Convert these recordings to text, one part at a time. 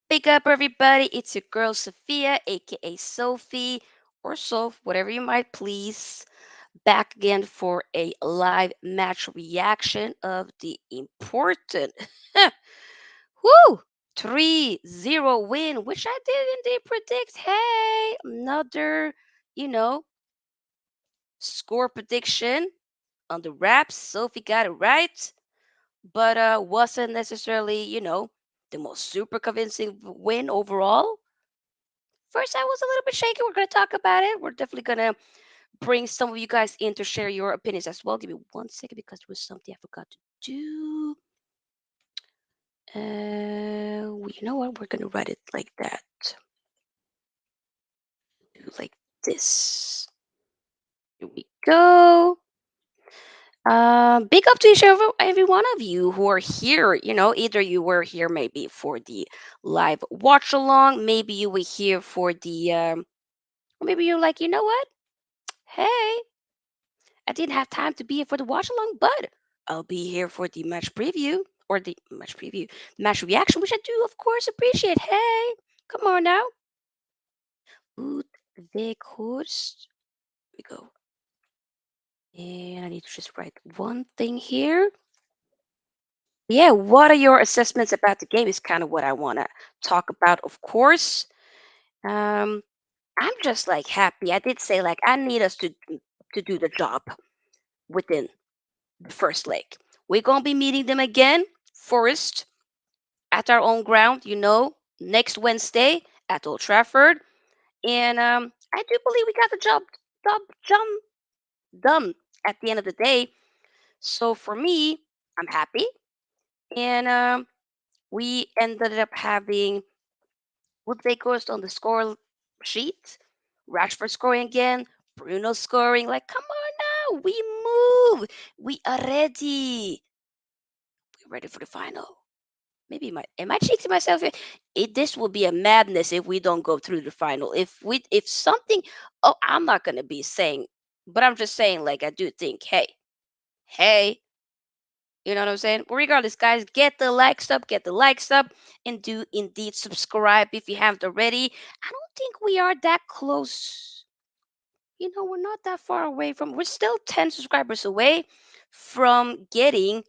Big up, everybody. It's your girl, Sofia, aka Sophie, or Soph, whatever you might please. Back again for a live match reaction of the important whoo 3-0 win, which I did indeed predict. Hey, another, you know, score prediction on the wraps. Sophie got it right, but wasn't necessarily, the most super convincing win overall. First, I was a little bit shaky. We're going to talk about it. We're definitely going to bring some of you guys in to share your opinions as well. Give me 1 second because there was something I forgot to do. You know what? We're going to write it like that. Do like this. Here we go. Big up to each every one of you who are here. Either you were here maybe for the live watch along, maybe you were here for the, or maybe you're like, you know what? Hey, I didn't have time to be here for the watch along, but I'll be here for the match preview or the match preview, match reaction, which I do, of course, appreciate. Hey, come on now. Uopxub. We go. And I need to just write one thing here. Yeah, what are your assessments about the game is kind of what I want to talk about, of course. Um, I'm just like happy. I did say like I need us to do the job within the first leg. We're gonna be meeting them again, Forest, at our own ground, next Wednesday at Old Trafford. And I do believe we got the job done at the end of the day. So for me, I'm happy. And we ended up having Woodvakers on the score sheet. Rashford scoring again. Bruno scoring. Like, come on now. We move. We are ready. We're ready for the final. Maybe am I cheating myself here? This will be a madness if we don't go through the final. If something, oh, I'm not gonna be saying, but I'm just saying, like, I do think, hey, you know what I'm saying? But regardless, guys, get the likes up, and do indeed subscribe if you haven't already. I don't think we are that close. We're not that far away from. We're still 10 subscribers away from getting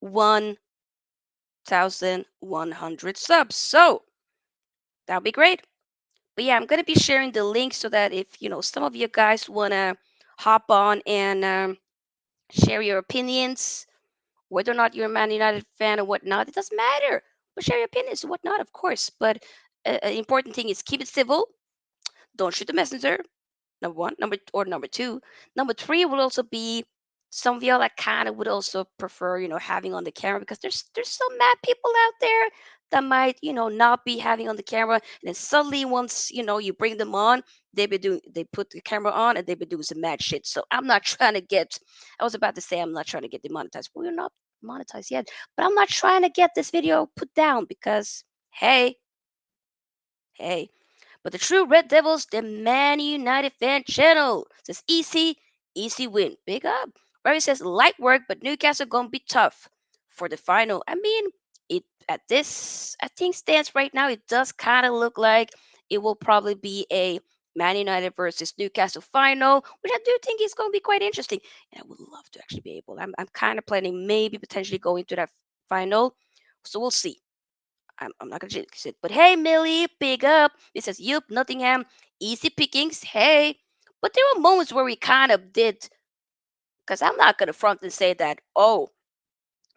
1,100 subs. So that'll be great. But yeah, I'm gonna be sharing the link so that if some of you guys wanna hop on and share your opinions, whether or not you're a Man United fan or whatnot, it doesn't matter. But share your opinions and whatnot, of course. But an important thing is keep it civil. Don't shoot the messenger. Number one, number two, number three would also be some of y'all that kind of would also prefer, having on the camera because there's some mad people out there that might, not be having on the camera, and then suddenly once you bring them on, they put the camera on and they be doing some mad shit. So I'm not trying to get. I was about to say I'm not trying to get demonetized. We're not monetized yet, but I'm not trying to get this video put down because hey, But the true Red Devils, the Man United fan channel says easy, easy win. Big up. Ravi says light work, but Newcastle gonna be tough for the final. I mean, it at this I think stance right now, it does kind of look like it will probably be a Man United versus Newcastle final, which I do think is going to be quite interesting. And I would love to actually be able. I'm kind of planning maybe potentially going to that final. So we'll see. I'm not gonna jinx it. But hey, Millie, big up. It says, yup, Nottingham, easy pickings. Hey. But there were moments where we kind of did, because I'm not gonna front and say that, oh,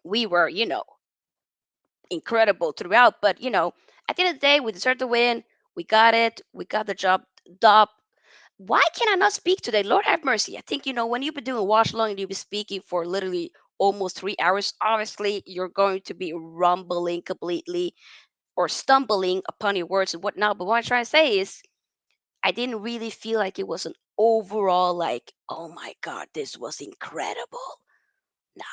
we were, incredible throughout. But, at the end of the day, we deserved the win. We got it. We got the job done. Why can I not speak today? Lord have mercy. I think, when you've been doing watch along and you've been speaking for literally almost 3 hours, obviously you're going to be rumbling completely or stumbling upon your words and whatnot. But what I'm trying to say is, I didn't really feel like it was an overall, like, oh my God, this was incredible. Nah,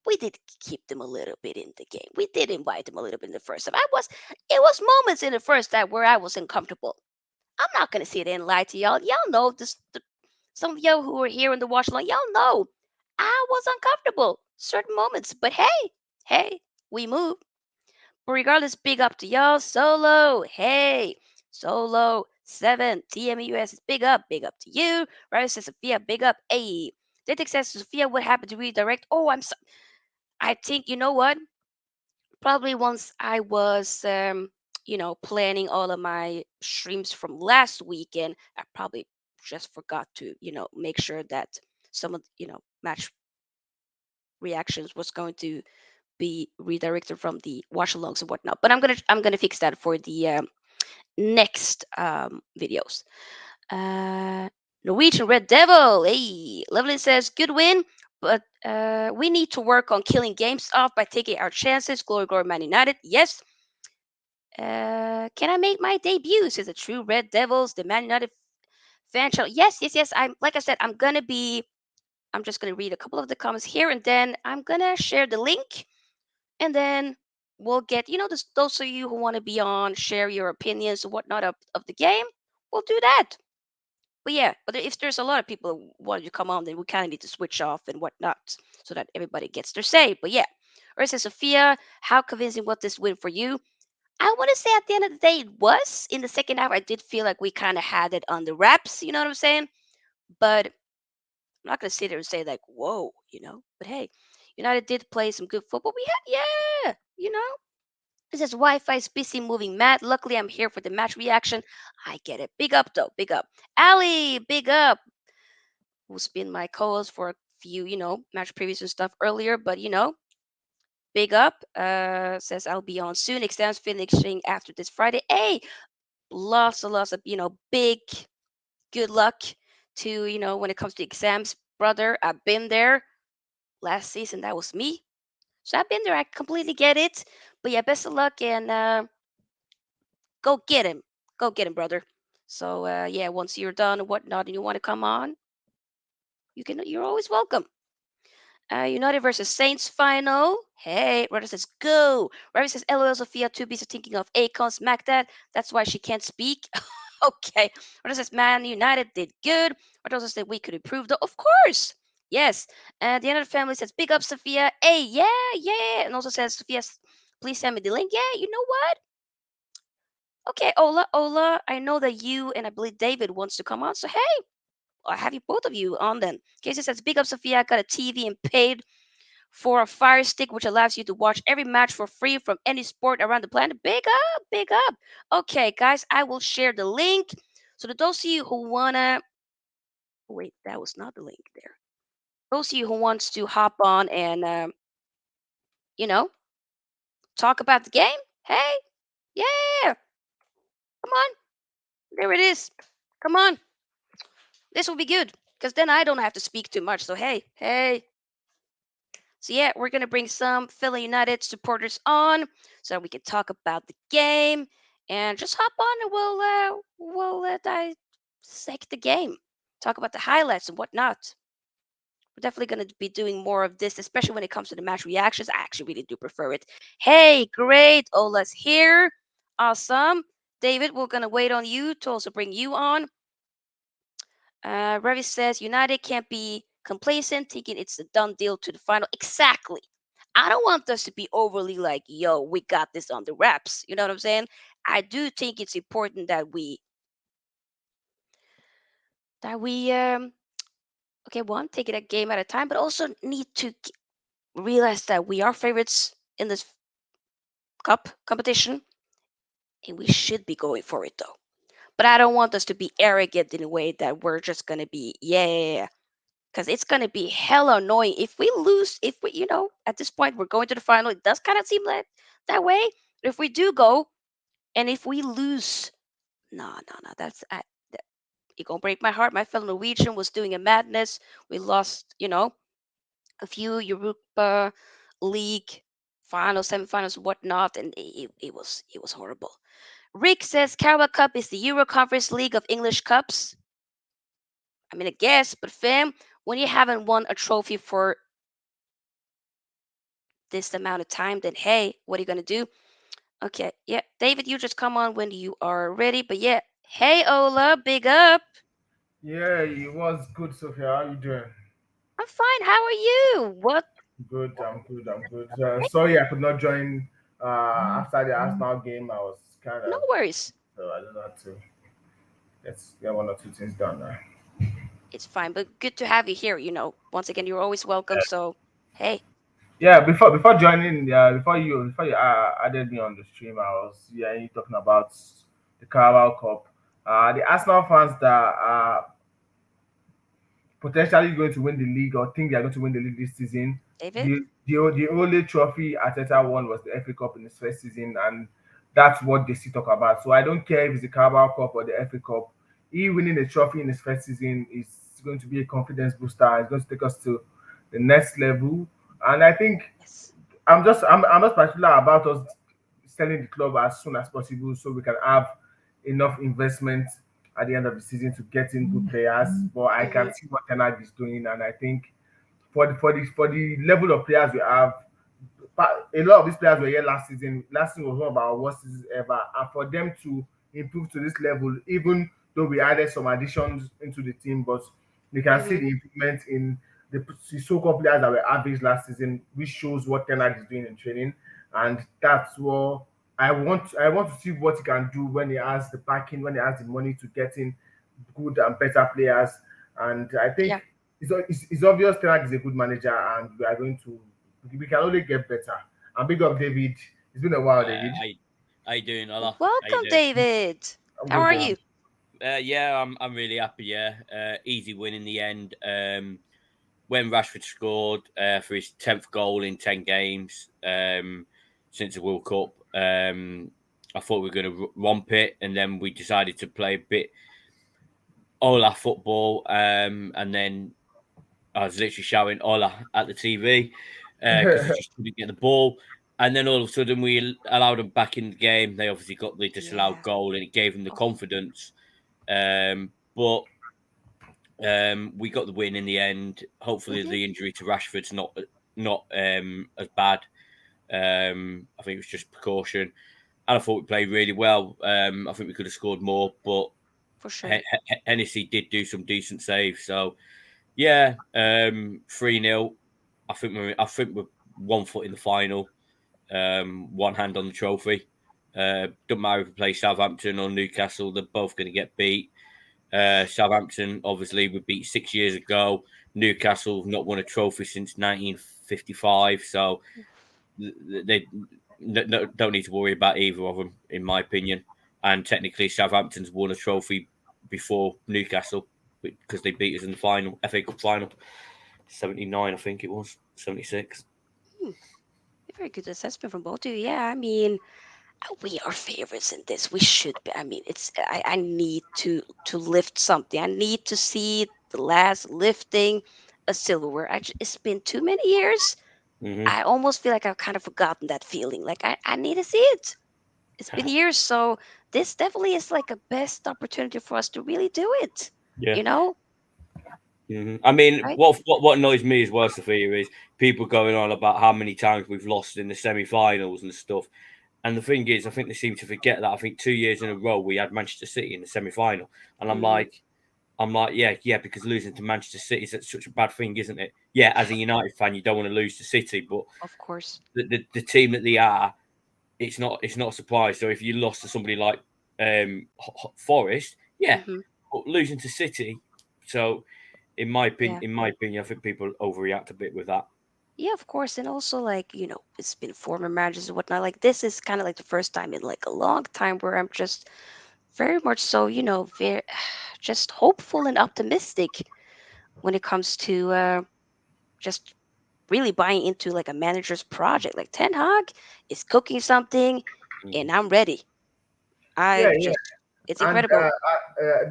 we did keep them a little bit in the game. We did invite them a little bit in the first time. It was moments in the first time where I was uncomfortable. I'm not gonna sit there and lie to y'all. Y'all know this. Some of y'all who are here in the watch along, y'all know I was uncomfortable certain moments. But hey, we move. But regardless, big up to y'all. Solo, hey, Solo 7 TMUS is big up to you. Right says Sophia, big up. Hey, Ditic says Sophia, what happened to redirect? Oh, I think you know what? Probably once I was, planning all of my streams from last weekend, I probably just forgot to, make sure that some of, match reactions was going to be redirected from the watch alongs and whatnot. But I'm gonna fix that for the next videos. Uh, Norwegian Red Devil. Hey, Lovely says good win, but we need to work on killing games off by taking our chances. Glory, glory, Man United. Yes. Can I make my debut? Says the true Red Devils, the Man United fan channel. Yes, yes, yes. I'm like I said, I'm just gonna read a couple of the comments here, and then I'm gonna share the link, and then we'll get those of you who want to be on, share your opinions and whatnot of the game. We'll do that. But yeah, but if there's a lot of people who want to come on, then we kind of need to switch off and whatnot so that everybody gets their say. But yeah, or says Sophia, how convincing was this win for you? I want to say at the end of the day, it was. In the second half, I did feel like we kind of had it on the wraps. You know what I'm saying? But I'm not gonna sit there and say like, whoa. But hey, United did play some good football. We had, yeah. It says Wi-Fi is busy moving mad. Luckily, I'm here for the match reaction. I get it. Big up though. Big up. Ali, big up. Who's been my co-host for a few, match previews and stuff earlier. But big up. Says I'll be on soon. Exams finishing after this Friday. Hey, lots of big good luck to when it comes to exams, brother. I've been there last season. That was me. So I've been there. I completely get it. But yeah, best of luck and go get him. Go get him, brother. So yeah, once you're done and whatnot, and you want to come on, You're always welcome. United versus Saints final. Hey, Rhoda says go. Ravi says LOL Sophia too busy thinking of Akon smack that. That's why she can't speak. Okay. Rhoda says Man United did good. Rhoda also said we could improve though. Of course. Yes. And the other family says big up Sophia. Hey, yeah. And also says Sophia, please send me the link. Yeah, you know what? Okay, Ola, I know that you and I believe David wants to come on. So hey, I'll have you both of you on then. Casey says, big up Sophia, I got a TV and paid for a Fire Stick, which allows you to watch every match for free from any sport around the planet. Big up, big up. Okay, guys, I will share the link. So to those of you who wanna wait, that was not the link there. Those of you who wants to hop on and you know talk about the game, hey, yeah, come on, there it is. Come on, this will be good because then I don't have to speak too much. So hey. So yeah, we're gonna bring some Philly United supporters on so we can talk about the game and just hop on and we'll dissect the game, talk about the highlights and whatnot. We're definitely gonna be doing more of this, especially when it comes to the match reactions. I actually really do prefer it. Hey, great, Ola's here, awesome. David, we're gonna wait on you to also bring you on. Ravi says United can't be complacent, thinking it's a done deal to the final. Exactly. I don't want us to be overly like, yo, we got this on the wraps. You know what I'm saying? I do think it's important that we okay, one, take it a game at a time, but also need to realize that we are favorites in this cup competition, and we should be going for it though. But I don't want us to be arrogant in a way that we're just gonna be, yeah, because it's gonna be hella annoying if we lose. If we, at this point we're going to the final, it does kind of seem like that way. But if we do go, and if we lose, no, no, no, it gonna break my heart. My fellow Norwegian was doing a madness. We lost, a few Europa League finals, semifinals, whatnot, and it was horrible. Rick says Carabao Cup is the Euro Conference League of English cups. I mean, I guess, but fam, when you haven't won a trophy for this amount of time, then hey, what are you gonna do? Okay, yeah, David, you just come on when you are ready. But yeah, hey Ola, big up. Yeah, it was good, Sofia. How you doing? I'm fine. How are you? What? Good, I'm good, I'm good. Sorry I could not join after the Arsenal game. I was kind No of, worries. so I don't know how to get one or two things done now. It's fine, but good to have you here. Once again, you're always welcome. So, hey, Yeah, before joining, before you added me on the stream, I was you talking about the Carabao Cup. The Arsenal fans that are potentially going to win the league or think they are going to win the league this season. David. The only trophy Arteta won was the FA Cup in his first season, and that's what they still talk about. So I don't care if it's the Carabao Cup or the FA Cup. He winning the trophy in his first season is going to be a confidence booster. It's going to take us to the next level, and I think Yes. I'm just particular about us selling the club as soon as possible so we can have enough investment at the end of the season to get in good players. But I Mm-hmm. can see what Ten Hag is doing, and I think for the level of players we have, a lot of these players were here last season. Last season was one of our worst seasons ever, and for them to improve to this level, even though we added some additions into the team, but we can see Mm-hmm. the improvement in the so-called players that were average last season, which shows what Ten Hag is doing in training, and that's what I want to see what he can do when he has the backing, when he has the money to get in good and better players. And I think Yeah, it's obvious Ten Hag is a good manager, and we can only get better. And big up David. It's been a while, David. How you doing, Ola? How you welcome, doing? David. I'm How good, are bro. you? Yeah, I'm really happy. Yeah, easy win in the end. When Rashford scored for his 10th goal in 10 games since the World Cup, I thought we were going to romp it, and then we decided to play a bit Ola football, and then I was literally shouting Ola at the TV because we just couldn't get the ball. And then all of a sudden, we allowed them back in the game. They obviously got the disallowed Yeah. goal, and it gave them the Oh. confidence. But we got the win in the end. Hopefully, Mm-hmm. the injury to Rashford's not as bad. I think it was just precaution, and I thought we played really well. I think we could have scored more, but For sure. Hennessy did do some decent saves. So yeah, 3-0. I think we're 1 foot in the final. One hand on the trophy. Don't matter if we play Southampton or Newcastle; they're both going to get beat. Southampton, obviously, we beat 6 years ago. Newcastle have not won a trophy since 1955, so they don't need to worry about either of them, in my opinion. And technically, Southampton's won a trophy before Newcastle because they beat us in the final, FA Cup final, 79, I think it was 76. Hmm. Very good assessment from both of you. Yeah, I mean, we are favorites in this. We should be. I mean, I need to lift something. I need to see the last lifting a silverware. It's been too many years. Hmm. I almost feel like I've kind of forgotten that feeling. Like I need to see it. It's been years, so this definitely is like a best opportunity for us to really do it. Yeah. You know, I mean, right? what annoys me as well, Sophia, is people going on about how many times we've lost in the semi-finals and stuff. And the thing is, I think they seem to forget that. I think 2 years in a row we had Manchester City in the semi-final, and Mm, I'm like, yeah, because losing to Manchester City is such a bad thing, isn't it? Yeah, as a United fan, you don't want to lose to City, but of course. the team that they are, it's not a surprise. So if you lost to somebody like Forest, yeah, Hmm. but losing to City, so Yeah. in my opinion, I think people overreact a bit with that. Yeah, of course. And also, like, it's been former marriages and whatnot. Like, this is kind of like the first time in like a long time where I'm just very much so, very just hopeful and optimistic when it comes to just really buying into like a manager's project. Like Ten Hag is cooking something, Mm. and I'm ready. Yeah, I yeah. just, it's And incredible.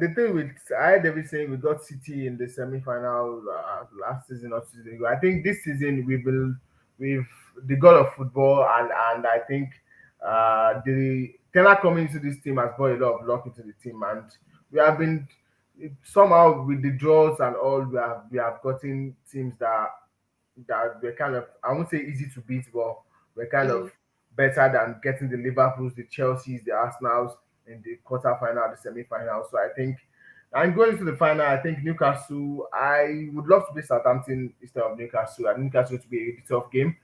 the thing with I had every saying we got City in the semi-final last season or season ago. I think this season we will with the god of football and I think the Taylor coming into this team has brought a lot of luck into the team and we have been somehow with the draws and all we have gotten teams that were kind of I won't say easy to beat, but were kind of Hmm. better than getting the Liverpools, the Chelseas, the Arsenals in the quarter-final, the semi-final. So I think and going into the final, I think Newcastle. I would love to play Southampton instead of Newcastle. I think Newcastle to be a really tough game,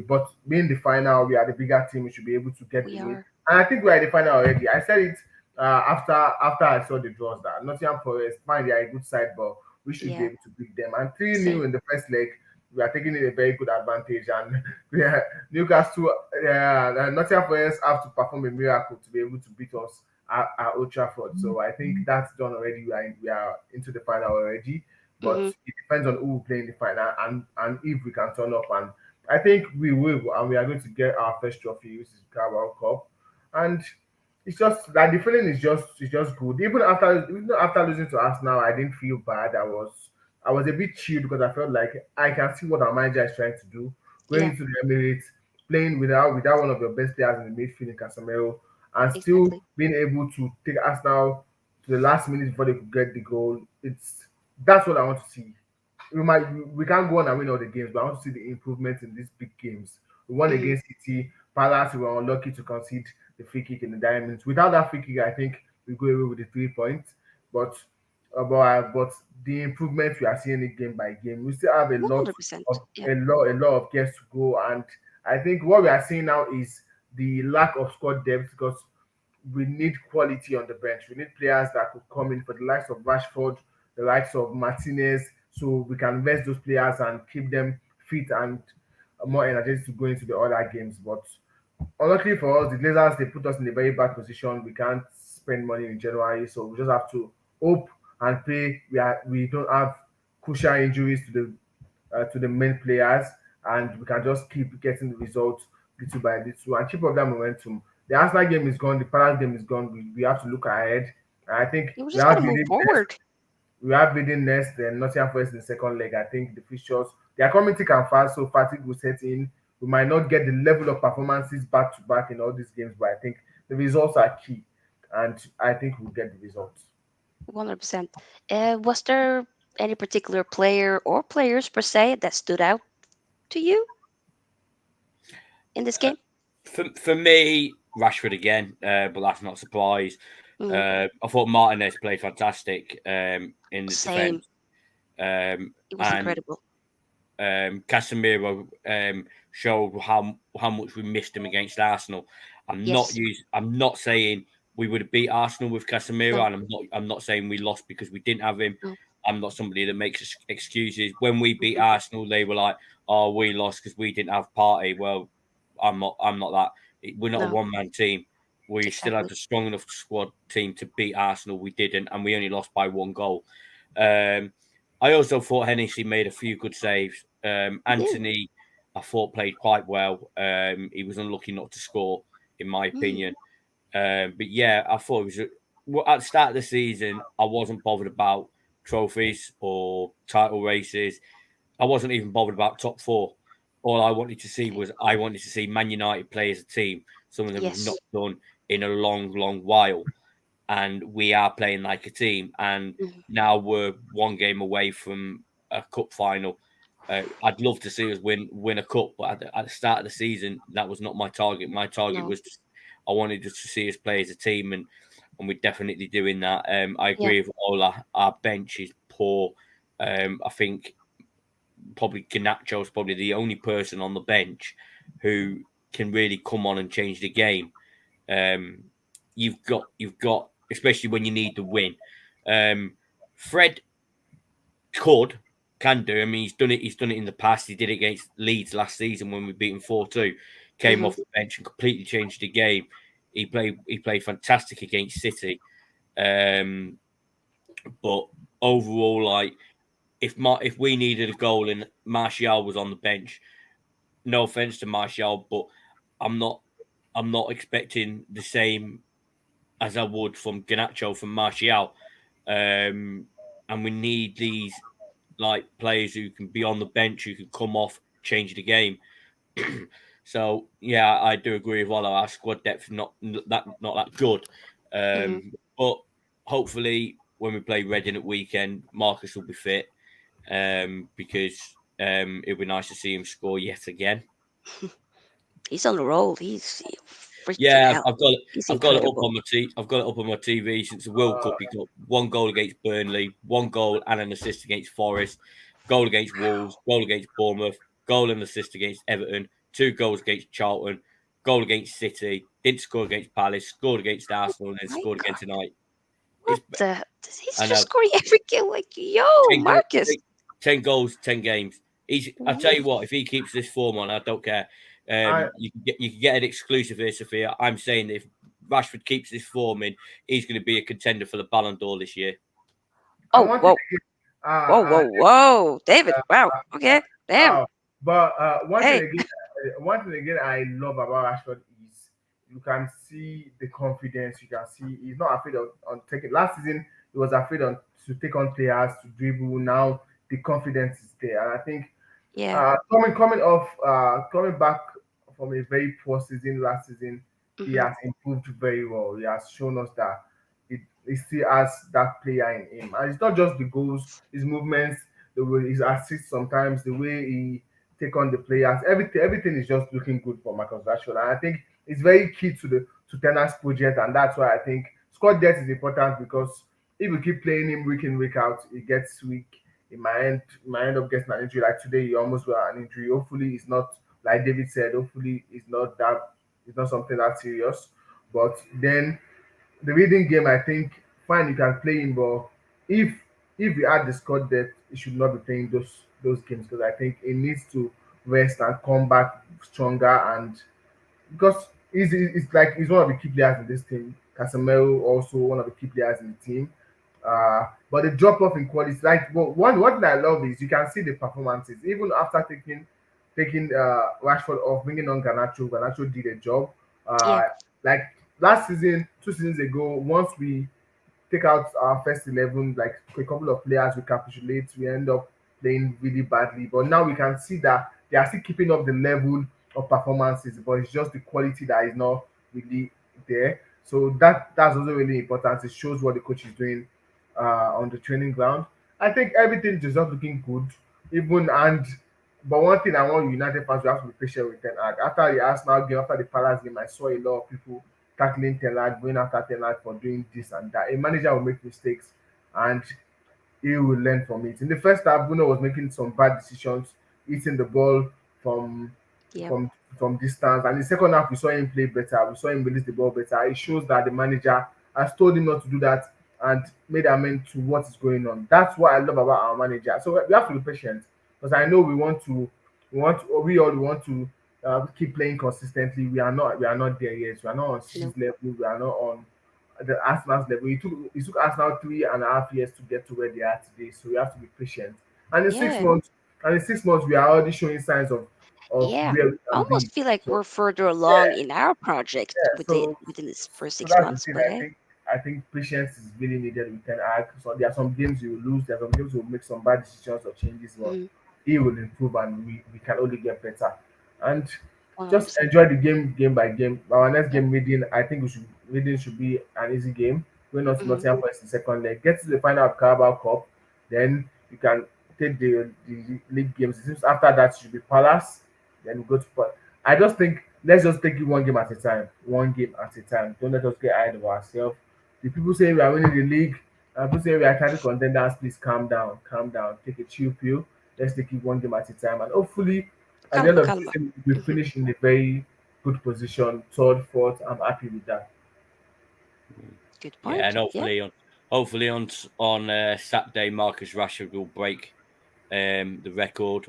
but being the final, we are the bigger team. We should be able to get the We win, are. and I think we are in the final already. I said it after I saw the draws that Nottingham Forest, fine, they are a good side, but we should be Yeah. able to beat them. And 3-0 Same. in the first leg, we are taking it a very good advantage. And yeah, Newcastle, Nottingham Forest have to perform a miracle to be able to beat us at Old Trafford. So I think that's done already. We are into the final already, but Hmm. it depends on who will play in the final and if we can turn up. And I think we will, and we are going to get our first trophy, which is Carabao Cup. And it's just like the feeling is just good. Even after losing to Arsenal, I didn't feel bad. I was a bit chill because I felt like I can see what our manager is trying to do. Going Yeah. into the Emirates, playing without one of your best players in the midfield in Casemiro, and still Exactly. being able to take Arsenal to the last minute before they could get the goal. That's what I want to see. We can't go on and win all the games, but I want to see the improvement in these big games. We won Hmm. against City. Palace, we were unlucky to concede the free kick in the diamonds. Without that free kick, I think we go away with the 3 points. But but the improvement we are seeing it game by game. We still have a lot 100%. of Yeah. a lot of games to go, and I think what we are seeing now is the lack of squad depth because we need quality on the bench. We need players that could come in for the likes of Rashford, the likes of Martinez, so we can rest those players and keep them fit and more energetic to go into the other games. But unluckily for us, the Glazers they put us in a very bad position. We can't spend money in January, so we just have to hope and pray. We don't have crucial injuries to the main players, and we can just keep getting the results little by little and keep up that momentum. The Arsenal game is gone, the Palace game is gone. We have to look ahead. And I think We we just got have to move Vidi next. forward. We have Vidi next, then Nottingham Forest in the second leg. I think the fixtures they are coming thick and fast, so fatigue will set in. We might not get the level of performances back to back in all these games, but I think the results are key, and I think we'll get the results. 100%. Was there any particular player or players per se that stood out to you in this game? For me, Rashford again, but that's not a surprise. Mm, I thought Martinez played fantastic in the same. defence, It was and incredible. Casemiro showed how much we missed him against Arsenal. Yes. I'm not saying we would have beat Arsenal with Casemiro, No. and I'm not saying we lost because we didn't have him. No. I'm not somebody that makes excuses. When we beat Hmm. Arsenal, they were like, "Oh, we lost because we didn't have Party." Well, I'm not that. We're not a No. one man team. We still had Exactly. a strong enough squad team to beat Arsenal. We didn't, and we only lost by 1 goal. Um, I also thought Hennessy made a few good saves. He did. Anthony, I thought played quite well. He was unlucky not to score, in my Mm, opinion. But yeah, I thought it was well, at the start of the season. I wasn't bothered about trophies or title races. I wasn't even bothered about top four. All I wanted to see same. was I wanted to see Man United play as a team, something that we've not Yes. done in a long, long while. And we are playing like a team. And Mhm. now we're one game away from a cup final. I'd love to see us win a cup, but at the start of the season, that was not my target. My target No. was I wanted us to see us play as a team, and we're definitely doing that. I Yeah. agree with Ola. Our bench is poor. I think probably Garnacho is probably the only person on the bench who can really come on and change the game. Um, you've got especially when you need the win. Fred could can do. I mean, he's done it. He's done it in the past. He did it against Leeds last season when we beat him 4-2. Came Hmm. off the bench and completely changed the game. He played fantastic against City. Um, but overall, like if we needed a goal and Martial was on the bench, no offense to Martial, but I'm not I'm not expecting the same as I would from Garnacho from Martial. And we need these like players who can be on the bench, who can come off, change the game. So yeah, I do agree with Wallo. Our squad depth not that good, Hmm. but hopefully when we play Reading at weekend, Marcus will be fit because it'll be nice to see him score yet again. He's on the roll. He's freaking Yeah, hell. He's I've got it up incredible. on I've got it up on my TV since the World Cup. He got one goal against Burnley, one goal and an assist against Forest, goal against Wolves, goal against Bournemouth, goal and assist against Everton, two goals against Charlton, goal against City, didn't score against Palace, scored against Arsenal, and then My scored again God. tonight. What It's the? He's I just know scoring every game. Like, yo, 10, go- Marcus. 10 goals, 10 games. I tell you what, if he keeps this form on, I don't care. I You can get an exclusive here, Sophia. I'm saying that if Rashford keeps this form in, he's going to be a contender for the Ballon d'Or this year. I Oh, want to whoa. Whoa, whoa, whoa. David. Wow. Okay. Damn. but Hey. one thing again I love about Rashford is you can see the confidence. You can see he's not afraid of on taking. Last season he was afraid on to take on players to dribble. Now the confidence is there, and I think Yeah. coming back from a very poor season last season, he Hmm. has improved very well. He has shown us that he still has that player in him, and it's not just the goals, his movements, the way his assists, sometimes the way he take on the players. Everything is just looking good for Marcus Rashford, and I think it's very key to the to Tena's project, and that's why I think squad depth is important because if you keep playing him week in week out, it gets weak. It might end up getting an injury. Like today, he almost got an injury. Hopefully, it's not like David said. Hopefully, it's not something that serious. But then the reading game, I think, fine, you can play him, but if if you add the squad depth, he should not be playing those games because I think he needs to rest and come back stronger and because he's like he's one of the key players in this team. Casemiro also one of the key players in the team. But the drop off in quality, like one thing I love is you can see the performances even after taking Rashford off, bringing on Garnacho. Garnacho did a job. Uh, Yeah. like last season, 2 seasons ago, once we take out our first 11, like a couple of players we capitulate, we end up playing really badly. But now we can see that they are still keeping up the level of performances, but it's just the quality that is not really there. So that's also really important. It shows what the coach is doing on the training ground. I think everything is just looking good. Even and but one thing I want United fans to have to be patient with Ten Hag. After the Arsenal game, after the Palace game, I saw a lot of people tackling Ten Hag, going after Ten Hag for doing this and that. A manager will make mistakes and he will learn from it. In the first half, Bruno was making some bad decisions, hitting the ball from Yeah. from from distance. And in the second half, we saw him play better. We saw him release the ball better. It shows that the manager has told him not to do that and made amend to what is going on. That's what I love about our manager. So we have to be patient because I know we all want to keep playing consistently. We are not there yet. We are not on No. City's level. We are not on the Arsenal's level. It took Arsenal 3.5 years to get to where they are today. So we have to be patient. And in six Yeah. months, we are already showing signs of Yeah. where we I can be. almost feel like So we're further along yeah, in our project yeah. within this first So six that's the months. thing. But I hey. think I think patience is really needed with Ten Hag. So there are some games you will lose. There are some games you will make some bad decisions or changes, but Mm, he will improve, and we can only get better. And just 100%. enjoy the game by game. Our next Yep. game, Reading, I think Reading should be an easy game. Going on to Hmm. Nottingham Forest in second leg. Get to the final of Carabao Cup, then you can dictate the league games. It seems after that it should be Palace, then we go to. I just think let's just take it one game at a time. One game at a time. Don't let us get ahead of ourselves. The people saying we are winning the league, and people saying we are title contenders. Please calm down, take a chill pill. Let's take it one game at a time, and hopefully, at the end Calma, of the calma. season, we Mhm. finish in a very good position, third, fourth. I'm happy with that. Good Yeah, and point. Yeah. hopefully on Saturday, Marcus Rashford will break the record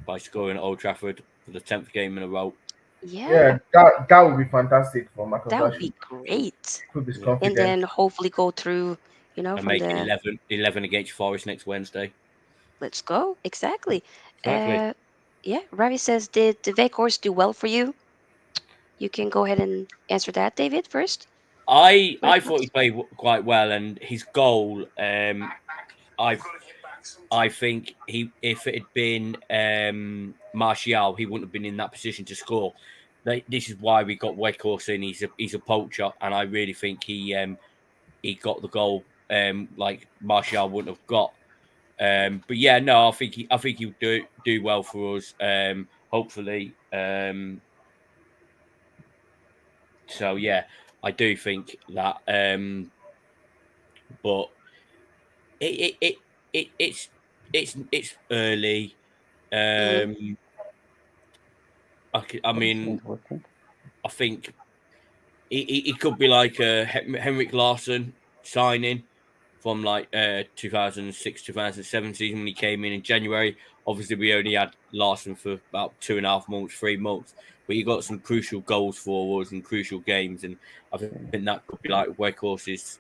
by scoring at Old Trafford for the 10th game in a row. Yeah, Yeah. that would be fantastic for Marcus That would Rashford. be great. Prove his Yeah, And confidence. then hopefully go through, and from make it the 11 against Forest next Wednesday. let's go. Exactly. Exactly. Uh, yeah. Ravi says, did the Vekhorst do well for you? You can go ahead and answer that, David, first. I What are I your thought he thoughts? played quite well, and his goal. I I think he if it had been Martial, he wouldn't have been in that position to score. This is why we got Weghorst in. He's a poacher, and I really think he got the goal like Martial wouldn't have got. But yeah, no, I think he'll do well for us. Hopefully. So yeah, I do think that. But it it, it, it's early. Mm-hmm. Um, I mean, I think it could be like a Henrik Larsson signing from like 2006 2007 season when he came in January. Obviously, we only had Larsson for about 2.5 months, 3 months, but he got some crucial goals for us and crucial games, and I think that could be like Weghorst's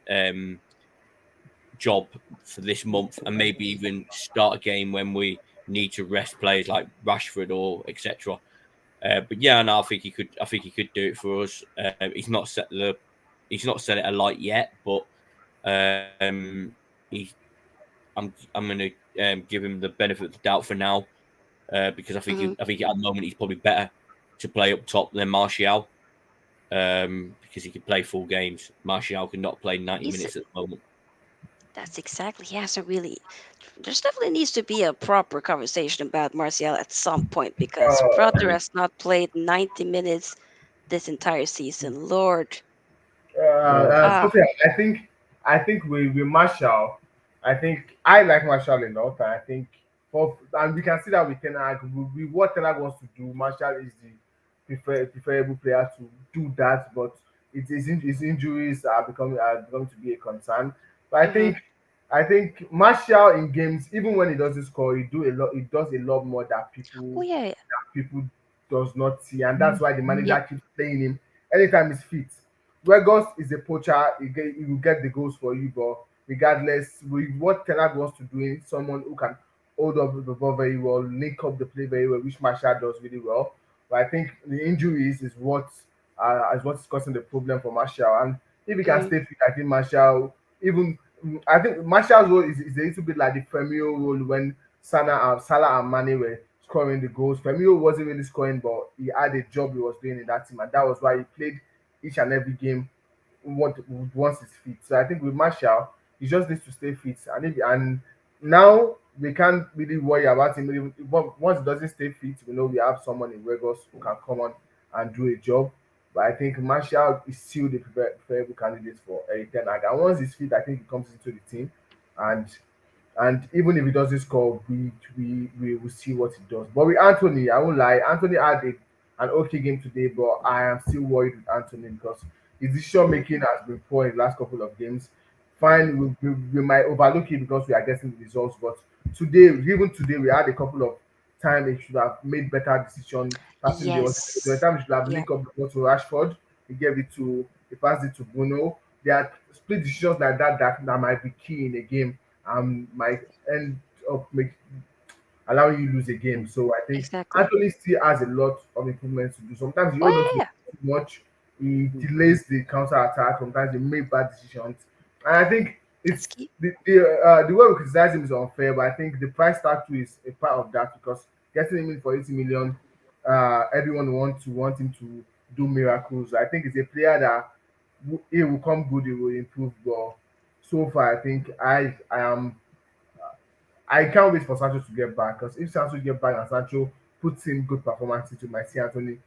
job for this month, and maybe even start a game when we need to rest players like Rashford or etc. But yeah, no, I think he could. I think he could do it for us. He's not set it alight yet, but he's. I'm going to give him the benefit of the doubt for now because Mm-hmm. I think at the moment he's probably better to play up top than Martial because he can play full games. Martial cannot play 90 He's minutes at the moment. That's exactly. He hasn't really. There's definitely needs to be a proper conversation about Martial at some point because brother Uh, has not played 90 minutes this entire season. Lord. Ah. Sophia, I think with Marshall, I think I like Marshall a lot. I think and we can see that with Ten Hag. With what Ten Hag wants to do, Marshall is the preferable player to do that. But his injuries are becoming to be a concern. But Hmm. I think Marshall in games, even when he doesn't score, he does a lot more Oh yeah. that people does not see, and that's why the Yep. manager keeps playing him anytime he's fit. Regos is a poacher. He will get the goals for you, but regardless, with what Ten Hag wants to do, is someone who can hold up the ball very well, link up the play very well, which Marshall does really well. But I think the injuries is what's causing the problem for Marshall. And if he can Hmm. stay fit, I think Marshall even I think Marshall's role is a little bit like the Firmino role when Salah and Mane were scoring the goals. Firmino wasn't really scoring, but he had a job he was doing in that team, and that was why he played each and every game once he's fit. So I think with Marshall, he just needs to stay fit, and now we can't really worry about him. Once he doesn't stay fit, we know we have someone in Regos who can come on and do a job. But I think Marshall is still the preferable candidate for Eric Ten Hag. And once he's fit, I think he comes into the team, and and even if he doesn't score, we will see what he does. But with Anthony, I won't lie. Anthony had an okay game today, but I am still worried with Anthony because his decision Hmm. making has been poor in the last couple of games. Fine, we might overlook it because we are getting the results, but even today, we had a couple of times he should have made better decision. Passing there was Yes. time he should have Yeah. linked up the ball to Rashford. He passed it to Bruno. There are split decisions like that might be key in a game and might end up allowing you lose a game. So I think Exactly. Anthony still has a lot of improvements to do. Sometimes he holds on Oh to the yeah. ball too much. He delays the counter attack. Sometimes he make bad decisions. And I think That's it's key. the way we criticize him is unfair, but I think the price tag too is a part of that because getting him in for 80 million, everyone want him to do miracles. I think it's a player that he will come good, he will improve. But so far, I think I am I can't wait for Sancho to get back because if Sancho get back and Sancho puts in good performances, we might see Anthony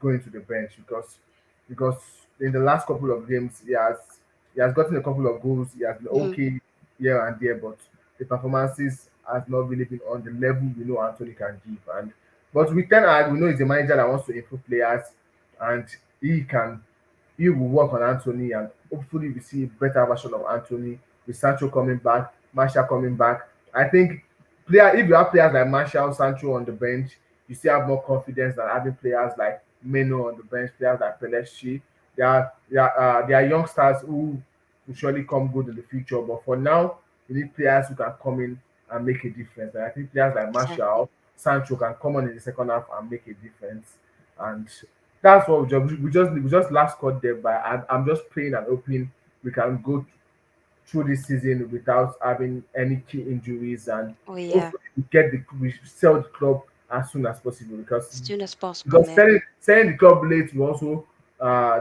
going to the bench because in the last couple of games he has gotten a couple of goals. He has been Hmm. okay here and there, but the performances has not really been on the level we know Anthony can give. And but with Ten Hag, we know he's a manager that wants to improve players, and he can he will work on Antony, and hopefully we see a better version of Antony with Sancho coming back, Martial coming back. I think if you have players like Martial, Sancho on the bench, you still have more confidence than having players like Meno on the bench, players like Pelestri. They are youngsters who will surely come good in the future. But for now, you need players who can come in and make a difference. And I think players like Exactly. Martial, Sancho can come on in the second half and make a difference. And that's what we just last cut there by. I'm just praying and hoping we can go through this season without having any key injuries, and Oh yeah, hopefully we sell the club as soon as possible because as soon as possible, because man. selling the club late will also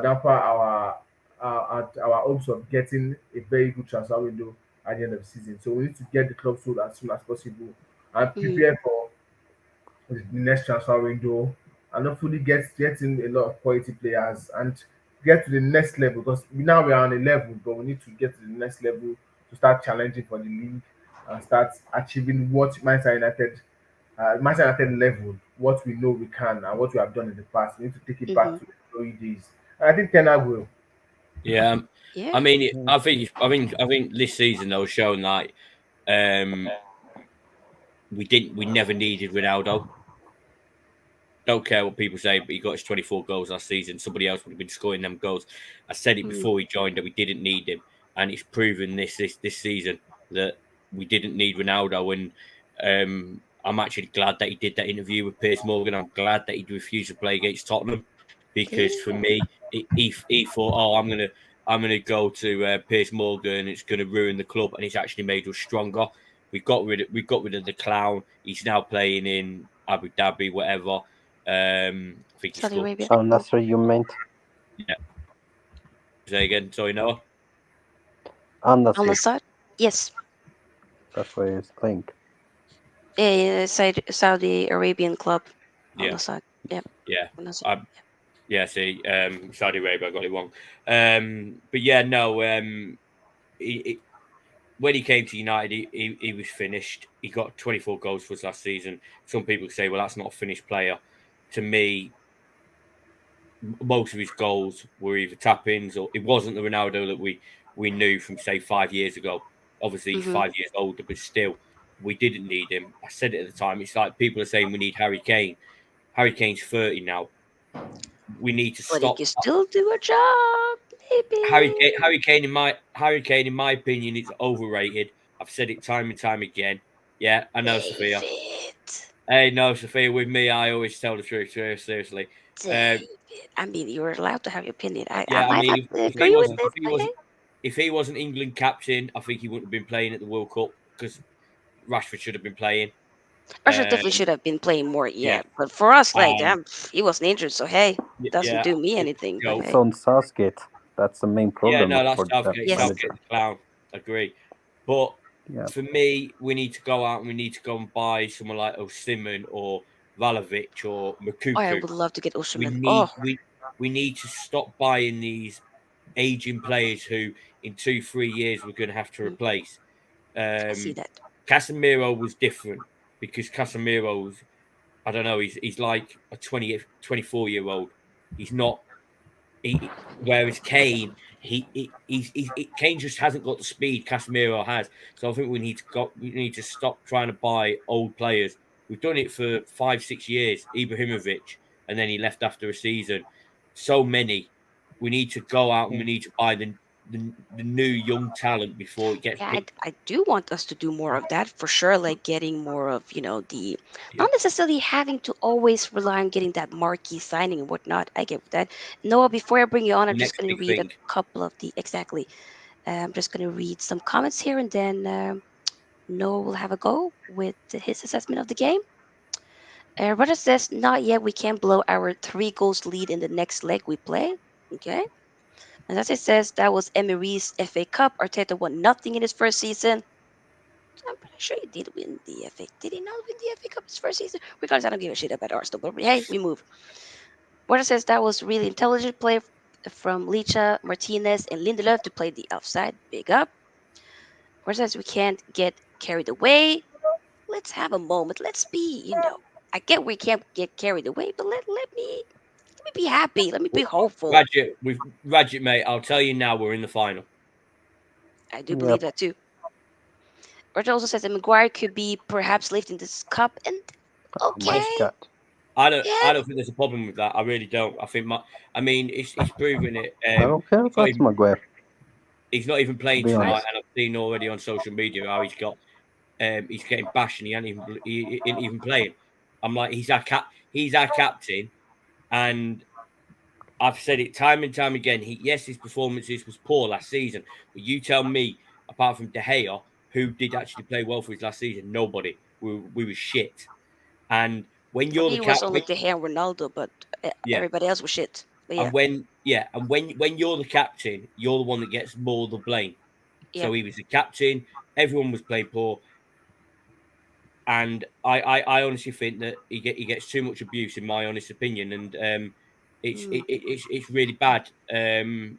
damper our hopes of getting a very good transfer window at the end of the season. So we need to get the club sold as soon as possible and Hmm. prepare for the next transfer window, and hopefully get in a lot of quality players and get to the next level because we are on a level, but we need to get to the next level to start challenging for the league and start achieving what Manchester United level, what we know we can and what we have done in the past. We need to take it back Hmm. to the glory days. And I think Ten Hag will. Yeah, I Yeah. mean, I think this season though shown like um, we never needed Ronaldo. Don't care what people say, but he got his 24 goals last season. Somebody else would have been scoring them goals. I said it Mm. before he joined that we didn't need him, and it's proven this season that we didn't need Ronaldo. And I'm actually glad that he did that interview with Piers Morgan. I'm glad that he refused to play against Tottenham because for Yeah. me, he thought, oh, I'm gonna go to Piers Morgan. It's gonna ruin the club, and it's actually made us stronger. We got rid of the clown. He's now playing in Abu Dhabi, whatever. I think he Saudi scored. Arabia. Al Nasser, you meant? Yeah. Say again. Sorry, Noah. Al On the Nasser. side. Yes. That's where he's playing. Yeah, Saudi Arabian club. On Yeah, the side. Yep. yeah. On the side. I yeah. See, Saudi Arabia, I got it wrong. But yeah, no. When he came to United, he was finished. He got 24 goals for us last season. Some people say, well, that's not a finished player. To me, most of his goals were either tap ins or it wasn't the Ronaldo that we knew from say 5 years ago. Obviously, he's Hmm. 5 years older, but still, we didn't need him. I said it at the time. It's like people are saying we need Harry Kane. Harry Kane's 30 now. We need to But he stop. can still do a job, Harry maybe. Kane, Harry Kane, in my opinion, is overrated. I've said it time and time again. Yeah, I know, Sophia. David. Hey, no, Sophia. With me, I always tell the truth. Seriously. David. Um, I mean, you're allowed to have your opinion. I Yeah, I might mean, not if he agree with wasn't, it, if he but hey. wasn't, if he wasn't England captain, I think he wouldn't have been playing at the World Cup because Rashford should have been playing. Rashford definitely Um, should have been playing more, yeah, yeah. But for us, like, um, he wasn't injured, so hey, doesn't yeah, do me it's anything. a But joke. hey, It's on Southgate. That's the main Yeah, problem no, that's for that Southgate. yes, Southgate's manager. a clown. Agree, but Yeah. for me, we need to go out and we need to go and buy someone like Osimhen or Valavic or oh, I Makuku. would love to get We Osimhen. Oh, need we need to stop buying these aging players who in 2 3 years we're going to have to mm, replace. I see Um, that. Casemiro was different because Casemiro's, I don't know, he's like a 24 year old. He's not, whereas Kane, Kane just hasn't got the speed Casemiro has. So I think we need to stop trying to buy old players. We've done it for 5 6 years. Ibrahimovic, and then he left after a season. So many. We need to go out and we need to buy the new young talent before it gets Yeah, picked. I do want us to do more of that for sure. Like getting more of, the Yeah. not necessarily having to always rely on getting that marquee signing and whatnot. I get that. Noah, before I bring you on, I'm The just next going to big read a thing. couple of the exactly. I'm just going to read some comments here, and then Noah will have a go with his assessment of the game. Roger says, not yet. We can't blow our 3 goals lead in the next leg we play. Okay. And as it says, that was Emery's FA Cup. Arteta won nothing in his first season. I'm pretty sure he did win the FA. Did he not win the FA Cup his first season? Regardless, I don't give a shit about Arsenal. But hey, we move. Borja says that was really intelligent play from Licha, Martinez, and Lindelöf to play the offside. Big up. Borja says we can't get carried away. Let's have a moment. Let's be, I get we can't get carried away, but let me be happy. Let me be hopeful. Radget, mate. I'll tell you now, we're in the final. I do believe Yep. that too. Roger also says that Maguire could be perhaps lifting this cup, and My okay, God. I yeah, don't think there's a problem with that. I really don't. I think I mean, he's proven it. I don't care He's not about even, Maguire, he's not even to playing be tonight, honest. right. and I've seen already on social media how he's getting bashed, and he ain't even playing. I'm like, he's our captain, and I've said it time and time again. Yes, his performances was poor last season, but you tell me, apart from De Gea, who did actually play well for his last season? Nobody. We were shit. And when For you're me, the it was cap, only De Gea and Ronaldo, but yeah, everybody else was shit. But yeah, and when you're the captain, you're the one that gets more of the blame. yeah, So he was the captain. Everyone was playing poor, and I honestly think that he gets too much abuse, in my honest opinion, and mm, it's really bad. And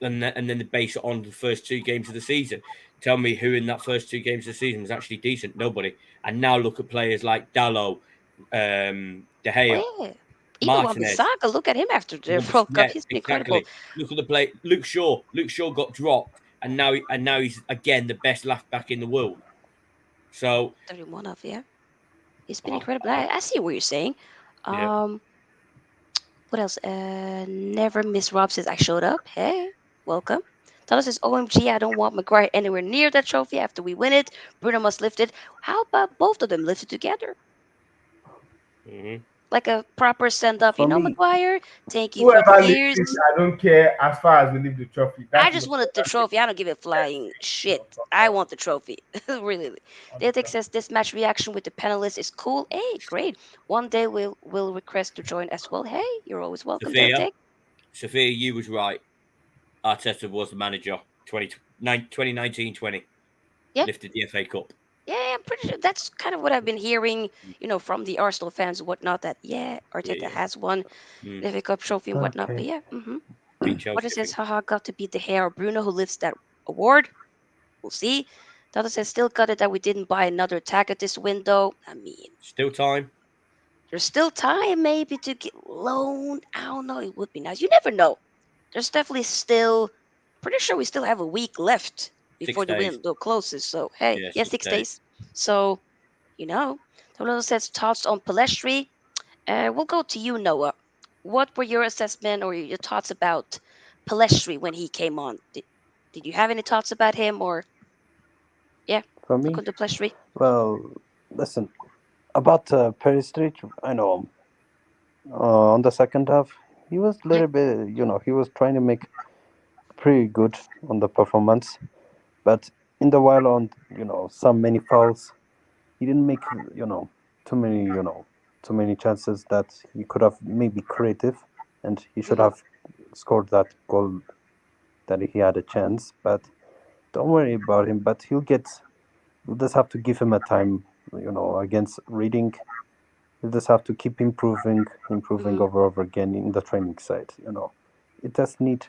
then they base it on the first two games of the season. Tell me who in that first two games of the season was actually decent? Nobody. And now look at players like Dallo, De Gea, oh yeah. Even Martinez. Wan-Bissaka, look at him after the World Cup. Yeah, He's been incredible. exactly. Look at the play. Luke Shaw. Luke Shaw got dropped, and now he's again the best left back in the world. So 31 of yeah, he's been oh, incredible. I see what you're saying. yeah, Um, what else? Never Miss Rob says I showed up. Hey, welcome. Tyler says, OMG, I don't want Maguire anywhere near that trophy after we win it. Bruno must lift it. How about both of them lifted together? hmm Like a proper send up, For me, Maguire, thank you for the Whoever lifts years. it, I don't care as far as we leave the trophy. I That's the just most wanted the important trophy. I don't give a flying shit. I want the trophy. Really. Datek thing. says this match reaction with the panelists is cool. Hey, great. One day we'll request to join as well. Hey, you're always welcome, Sophia, Datek. Sophia, you was right. Arteta was the manager 2019-20 Yeah, lifted the FA Cup. yeah, I'm pretty sure that's kind of what I've been hearing, from the Arsenal fans and whatnot. That yeah, Yeah, Arteta yeah. has won Mm. the FA Cup trophy and whatnot. But okay. yeah, Beat what Chelsea, it I says, think. haha, got to beat the hair or Bruno who lifts that award. We'll see. The other says, still got it that we didn't buy another tag at this window. I mean, Still time. there's still time maybe to get loaned. I don't know. It would be nice. You never know. There's definitely still, pretty sure we still have a week left before Six the days. window closes. So, hey, Yeah, yeah, 6 days. 6 days. So, you know, Toledo says thoughts on Palestri. We'll go to you, Noah. What were your assessment or your thoughts about Palestri when he came on? Did you have any thoughts about him or, yeah, For me, look into Palestri? well, listen, about Perisic, I know on the second half, he was a Yeah. little bit, he was trying to make pretty good on the performance, but in the while on, some many fouls, he didn't make, too many, too many chances that he could have maybe creative, and he should Hmm. have scored that goal that he had a chance. But don't worry about him. But we'll just have to give him a time, against Reading. We'll just have to keep improving Hmm. over again in the training side. It does need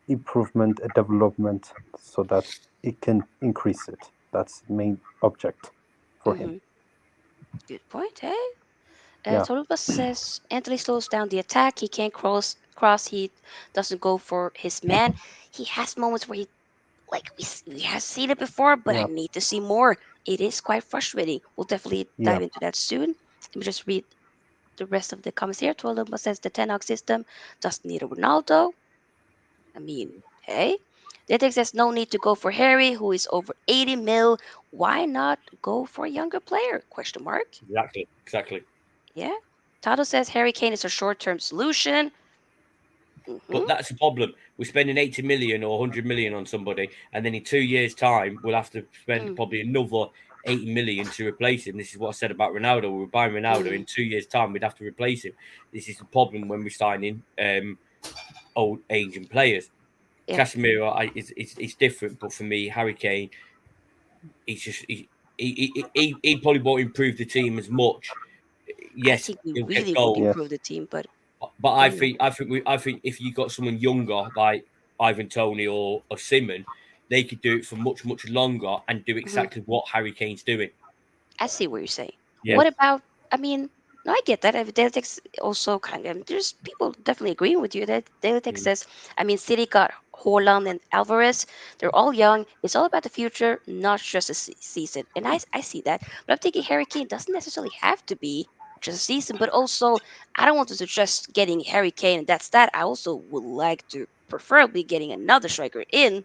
improvement, a development, so that it can increase it. That's the main object for him. Hmm. Good point. Hey. Yeah, Toluba says Anthony slows down the attack. He can't cross. He doesn't go for his man. He has moments where he we have seen it before, but I yeah, need to see more. It is quite frustrating. We'll definitely yeah. dive into that soon. Let me just read the rest of the comments here. Toluba says the Ten Hag system doesn't need a Ronaldo. I mean, hey. Detex says no need to go for Harry, who is over 80 mil. Why not go for a younger player? Question mark. Exactly. Exactly. Yeah. Tato says Harry Kane is a short-term solution. But Hmm. that's the problem. We're spending 80 million or 100 million on somebody, and then in 2 years' time, we'll have to spend Mm, probably another 80 million to replace him. This is what I said about Ronaldo. We were buying Ronaldo mm, in 2 years' time, we'd have to replace him. This is the problem when we're signing old aging players. yeah. Casemiro is different, but for me, Harry Kane, he's just he probably won't improve the team as much. I Yes, think we he'll get really would goals, improve Yes. the team, but but you know, I think if you got someone younger like Ivan Tony or Simon, they could do it for much longer and do mhm, exactly what Harry Kane's doing. I see what you're saying. Yeah, What Yes. about? I mean, no, I get that. Dialectics also kind of. There's people definitely agreeing with you that Dialectics mm, says. I mean, City got Horland and Alvarez. They're all young. It's all about the future, not just a season. And I see that. But I'm thinking Harry Kane doesn't necessarily have to be just a season. But also, I don't want to suggest getting Harry Kane and that's that. I also would like to preferably getting another striker in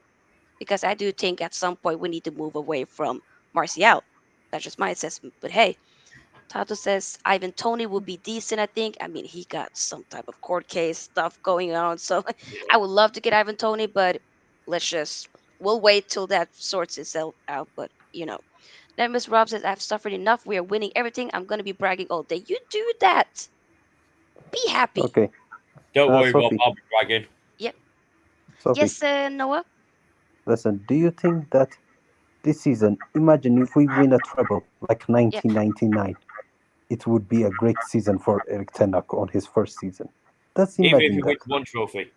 because I do think at some point we need to move away from Martial. That's just my assessment. But hey, Tato says Ivan Tony will be decent, I think. I mean, he got some type of court case stuff going on. So I would love to get Ivan Tony, but let's just, we'll wait till that sorts itself out. But, then Miss Rob says, I've suffered enough. We are winning everything. I'm going to be bragging all day. You do that. Be happy. Okay. don't worry, Rob. Sophie. I'll be bragging. Yep. Sophie. Yes, Noah? Listen. Do you think that this season, imagine if we win a treble like Yep. 1999, it would be a great season for Eric Ten Hag on his first season. Let's Even if he imagine wins that. one trophy,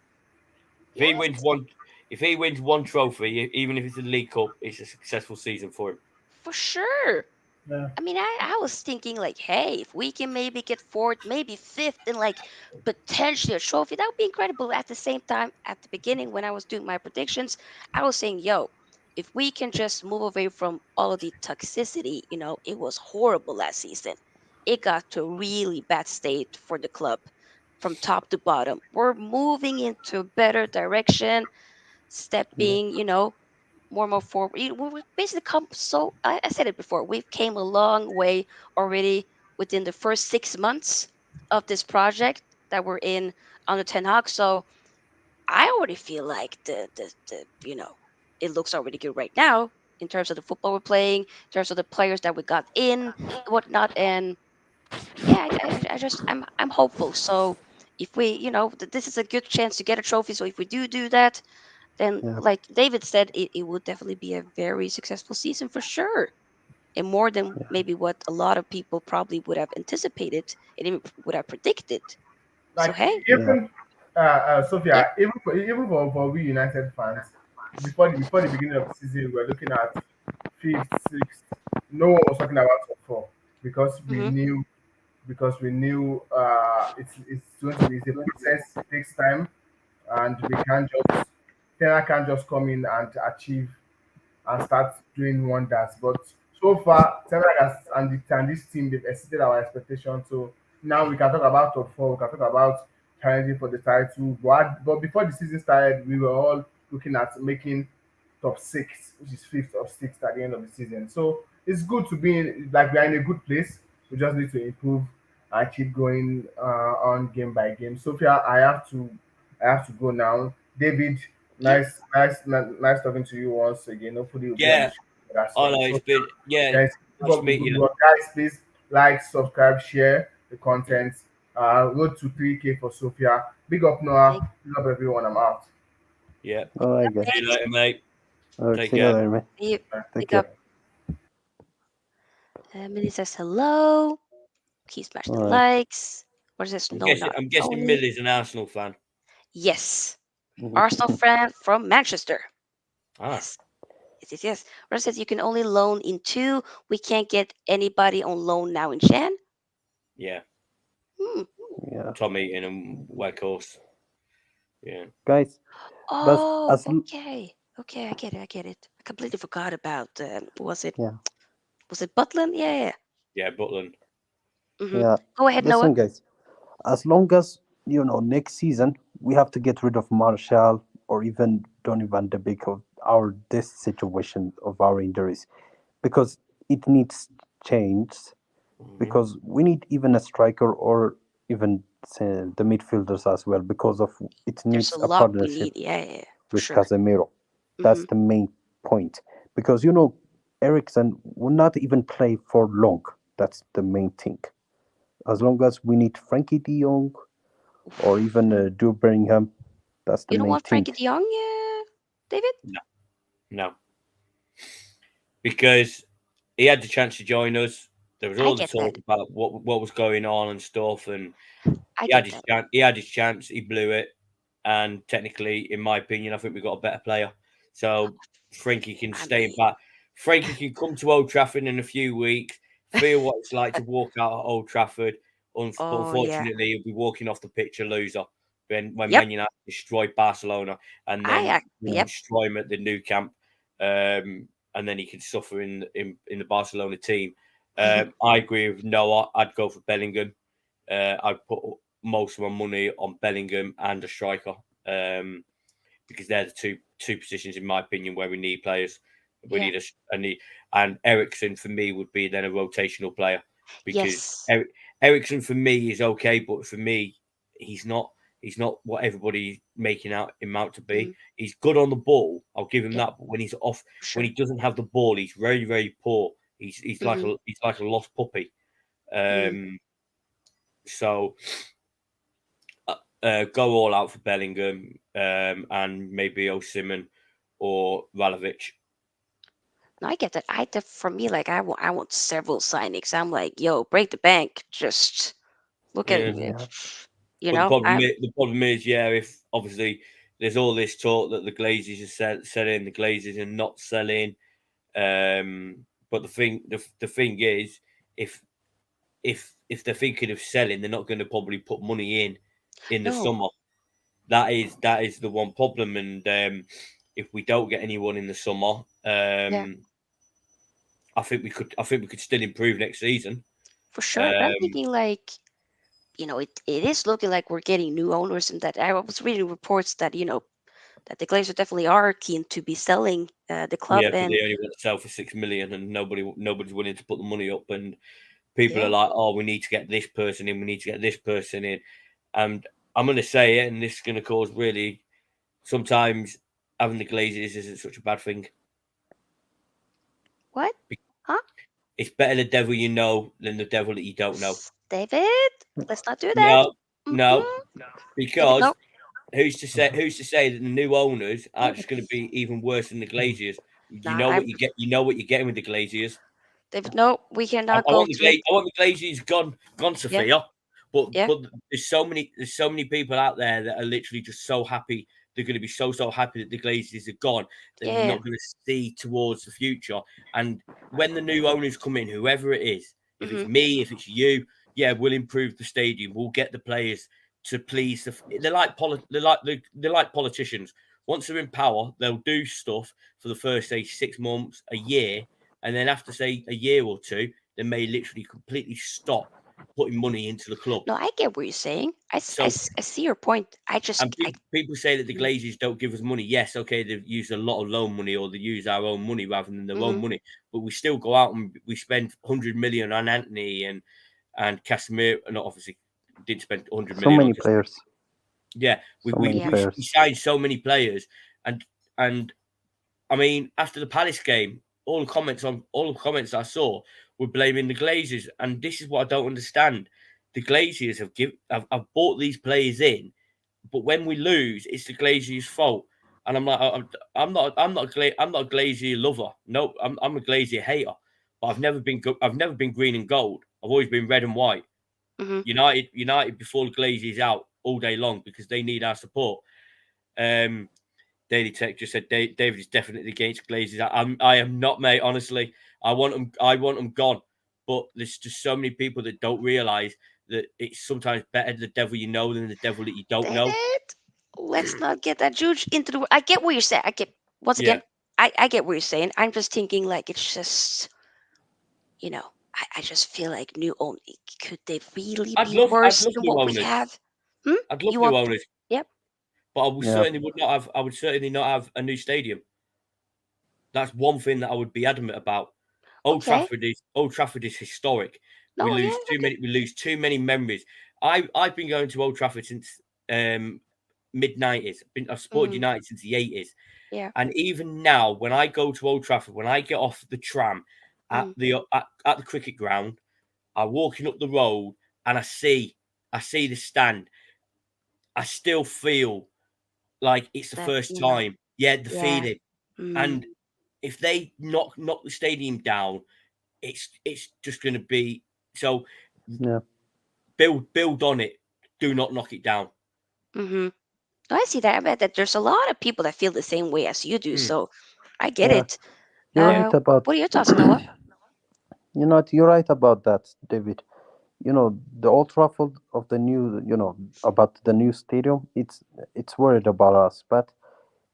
if he wins Yes, one, if he wins one trophy, even if it's a League Cup, it's a successful season for him. for sure. Yeah. I mean, I was thinking like, hey, if we can maybe get fourth, maybe fifth, and like potentially a trophy, that would be incredible. At the same time, at the beginning when I was doing my predictions, I was saying, yo, if we can just move away from all of the toxicity, it was horrible last season. It got to a really bad state for the club from top to bottom. We're moving into a better direction, Yeah. stepping, more and more forward. We basically come so. I said it before. We've came a long way already within the first 6 months of this project that we're in under Ten Hag. So I already feel like it looks already good right now in terms of the football we're playing, in terms of the players that we got in, and whatnot. And yeah, I just I'm hopeful. So if we, this is a good chance to get a trophy. So if we do that, then Yeah. like David said, it would definitely be a very successful season for sure. And more than Yeah. maybe what a lot of people probably would have anticipated and even would have predicted. So Like hey, Yeah. even yep. Sophia, even for we United fans, before the beginning of the season, we were looking at fifth, sixth. No one was talking about top four because we Hmm. knew it's going to be it's a process. It takes time, and we can't just Tenor can't just come in and achieve and start doing wonders. But so far, Tenag and this team they've exceeded our expectations. So now we can talk about top four. We can talk about challenging for the title. But before the season started, we were all looking at making top six, which is fifth or sixth at the end of the season. So it's good to be in, like we're in a good place. We just need to improve and keep going on game by game. Sophia, I have to go now. David, Yep. nice talking to you once again. Hopefully, we'll be on the Yeah, show very I know soon. it's So, been guys, keep nice to up the meet good you. work, guys. Please like, subscribe, share the content. Road to 3K for Sophia. Big up Thank, Noah. Big up everyone. I'm out. Yeah, All right, guys. see you thanks. later, mate. All right. Take See you care. later, man. Yep. Take Pick up. care. Millie says hello. Please smash the All right. likes. What is this? No, not I'm guessing Tony. Millie's an Arsenal fan. Yes. Mhm. Arsenal fan from Manchester. Ah, Yes. Yes, yes, yes. Rose says you can only loan in two. We can't get anybody on loan now in Jan. yeah. Hmm. Yeah. Tom Eaton and Weghorst. Yeah. Guys, but Oh, as okay. Okay, I get it. I get it. I completely forgot about was it yeah, Butland? Yeah, yeah. Yeah, Butland. Mm-hmm. yeah. Go ahead, Noah. Listen, guys. As long as next season we have to get rid of Marshall or even Donny van de Beek of our this situation of our injuries because it needs change Hmm. because we need even a striker or even the midfielders as well because of it There's a needs a lot we partnership need. Yeah, yeah, yeah, for with sure. Casemiro. Mm-hmm. That's the main point because Ericsson will not even play for long. That's the main thing. As long as we need Frankie De Jong or even Drew Bellingham. That's the You don't main want thing. Frankie De Jong, yeah, David? No, no. because he had the chance to join us. There was I all the get talk that. about what was going on and stuff, and I he had get his that. chance. He had his chance. He blew it, and technically, in my opinion, I think we got a better player. So Frankie can I stay mean, back. Frankie can come to Old Trafford in a few weeks, feel what it's like to walk out at Old Trafford. But oh yeah. unfortunately, he'll be walking off the pitch a loser when Yep. Man United destroy Barcelona and then we'll Yep. destroy him at the new camp. And then he can suffer in the Barcelona team. I agree with Noah. I'd go for Bellingham. I'd put most of my money on Bellingham and a striker because they're the two positions, in my opinion, where we need players. We Yeah. need a need, and Ericsson for me would be then a rotational player because Yes. Ericsson for me is okay, but for me he's not. He's not what everybody's making out him out to Mm, be. He's good on the ball. I'll give him yep. that. But when he's off, For when sure. he doesn't have the ball, he's very, very poor. Hmm. He's like a lost puppy. Mm. Um, so go all out for Bellingham and maybe Osimhen or Ralovic. No, I get that. For me, like I want several signings. I'm like, yo, break the bank. Just look at Yeah, me. Yeah. You but know, I'm. the problem is, yeah, if obviously there's all this talk that the Glazers are selling, the Glazers are not selling. But the thing is, if if they're thinking of selling, they're not going to probably put money in the No. summer. That is the one problem, and if we don't get anyone in the summer, Yeah, I think we could still improve next season. for sure. But I'm Um, thinking like, it is looking like we're getting new owners, and that I was reading reports that that the Glazers definitely are keen to be selling the club, yeah, but and they only want to sell for 6 million, and nobody's willing to put the money up. And people are yeah. like, "Oh, we need to get this person in. We need to get this person in." And I'm going to say it, and this is going to cause really sometimes having the Glazers isn't such a bad thing. What? Huh? It's better the devil you know than the devil that you don't know. David, let's not do that. No, no, Hmm. David, because no. who's to say that the new owners are just going to be even worse than the Glaziers? You Nah, know I'm what you get. You know what you're getting with the Glaziers. David. No, we cannot I go want the to it. I want the Glaziers gone, Yeah, Sophia. yeah, But there's so many people out there that are literally just so happy. They're going to be so happy that the Glazers are gone. They're yeah. not going to see towards the future. And when the new owners come in, whoever it is, if it's Hmm. me, if it's you, yeah, we'll improve the stadium. We'll get the players to please. They're like politicians. Once they're in power, they'll do stuff for the first say 6 months, a year, and then after say a year or two, they may literally completely stop putting money into the club. No, I get what you're saying. So, I see your point. and people say that the Mhm, Glazers don't give us money. Yes, okay, they've used a lot of loan money or they use our own money rather than their own mhm, money, but we still go out and we spend 100 million on Antony and Casemiro. Not obviously did spend 100 So million on many Casemiro. players. Yeah, So many yeah. we players. signed so many players, and and I mean, after the Palace game, all the comments I saw were blaming the Glazers, and this is what I don't understand. The Glazers have bought these players in, but when we lose, it's the Glazers' fault. And I'm like, I'm not a Glazier lover. No, I'm a Glazier hater. But I've never been green and gold. I've always been red and white. Hmm. United before the Glazers out all day long because they need our support. Um, Daily Tech just said David is definitely against Glazers. I am not, mate. Honestly, I want them gone. But there's just so many people that don't realise that it's sometimes better the devil you know than the devil that you don't know. David, let's not get that juge into the. I get what you're saying. I get once Yeah, again. I get what you're saying. I'm just thinking like it's just I just feel like new own. Could they really be I'd worse love than new what we owners. have? Hmm. I'd love You new want? owners, Yep. but Yeah. I would certainly not have a new stadium. That's one thing that I would be adamant about. Okay. Old Trafford is historic. No. Yeah. Okay. We lose too many memories. I've been going to Old Trafford since mid 90s. I've supported Mm, United since the 80s. yeah. And even now, when I go to Old Trafford, when I get off the tram Mm, at the cricket ground, I'm walking up the road and I see the stand. I still feel like it's the that first time. Yeah, the Yeah. feeling. Mm, And if they knock the stadium down, it's just going to be so. Yeah, Build on it. Do not knock it down. Mm-hmm. No, I see that. I bet that there's a lot of people that feel the same way as you do. Mm. So I get yeah. it. You're right about. What are your thoughts, Noah? You know what? You're right about that, David. You know the Old Trafford of the new. You know about the new stadium. It's worried about us, but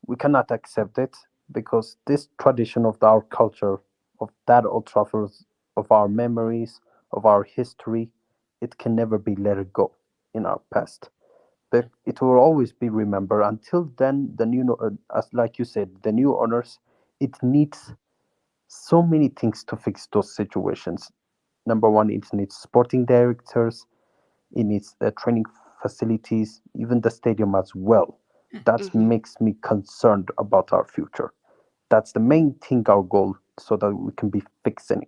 we cannot accept it because this tradition of our culture, of that Old Trafford, of our memories, of our history, it can never be let go in our past. But it will always be remembered. Until then, the as like you said, the new owners, it needs so many things to fix those situations. Number one, it needs sporting directors, it needs training facilities, even the stadium as well. That Mm-hmm. makes me concerned about our future. That's the main thing, our goal, so that we can be fixing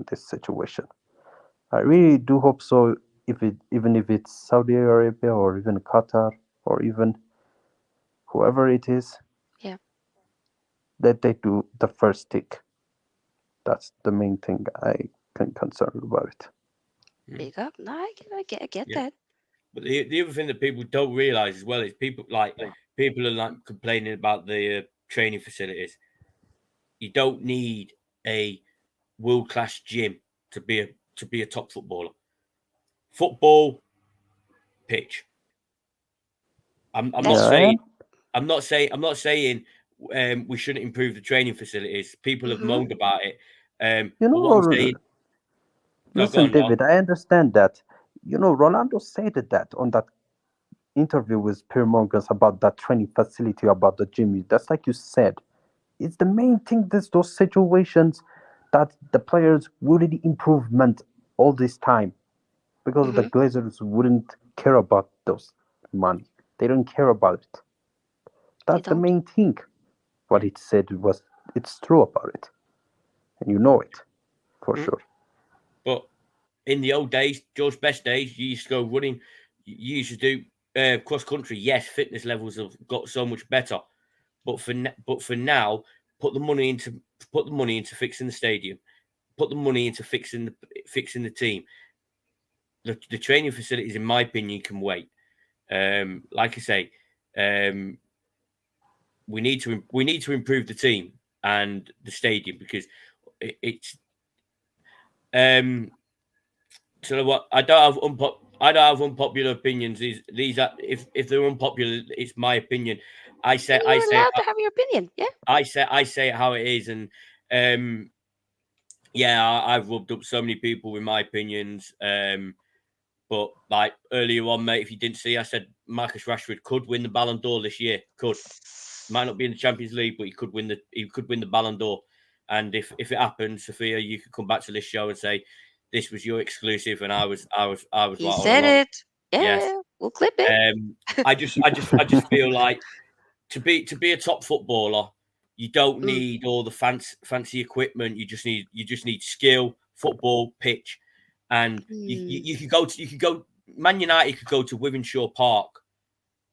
this situation. I really do hope so. If it even if it's Saudi Arabia or even Qatar or even whoever it is, Yeah. that they do the first tick. That's the main thing I can concerned about it. There Mm. you go. No, I get Yeah. that. But the other thing that people don't realize as well is people are like complaining about the training facilities. You don't need a world class gym to be a top footballer. Football pitch. I'm not That's Yeah, true. saying we shouldn't improve the training facilities. People have Mm-hmm. moaned about it. you But what I'm know, saying, no, go listen, on, Noel. David, I understand that. Rolando said that on that interview with Pierre Morgan about that training facility, about the gym. That's like you said. It's the main thing. There's those situations that the players wouldn't improvement all this time because the Mm-hmm. Glazers wouldn't care about those money. They don't care about it. They That's the don't. main thing. What it said was it's true about it, and you know it for Mm. sure. But in the old days, George's best days, you used to go running. You used to do cross country. Yes, fitness levels have got so much better. But for now, put the money into fixing the stadium. Put the money into fixing the team. The training facilities, in my opinion, can wait. Like I say, um, we need to improve the team and the stadium because it's so what I don't have unpopular opinions. These are if they're unpopular, it's my opinion. And you're allowed to have your opinion. Yeah. I say it how it is, and um, yeah, I've rubbed up so many people with my opinions. But like earlier on, mate, if you didn't see, I said Marcus Rashford could win the Ballon d'Or this year. Could might not be in the Champions League, but he could win the Ballon d'Or. And if it happens, Sophia, you could come back to this show and say this was your exclusive, and I was He right all said along. it. Yes. Yeah. We'll clip it. I just feel like to be a top footballer, you don't Mm, need all the fancy equipment. You just need skill, football, pitch, and mm, you could go. Man United could go to Wivenshaw Park,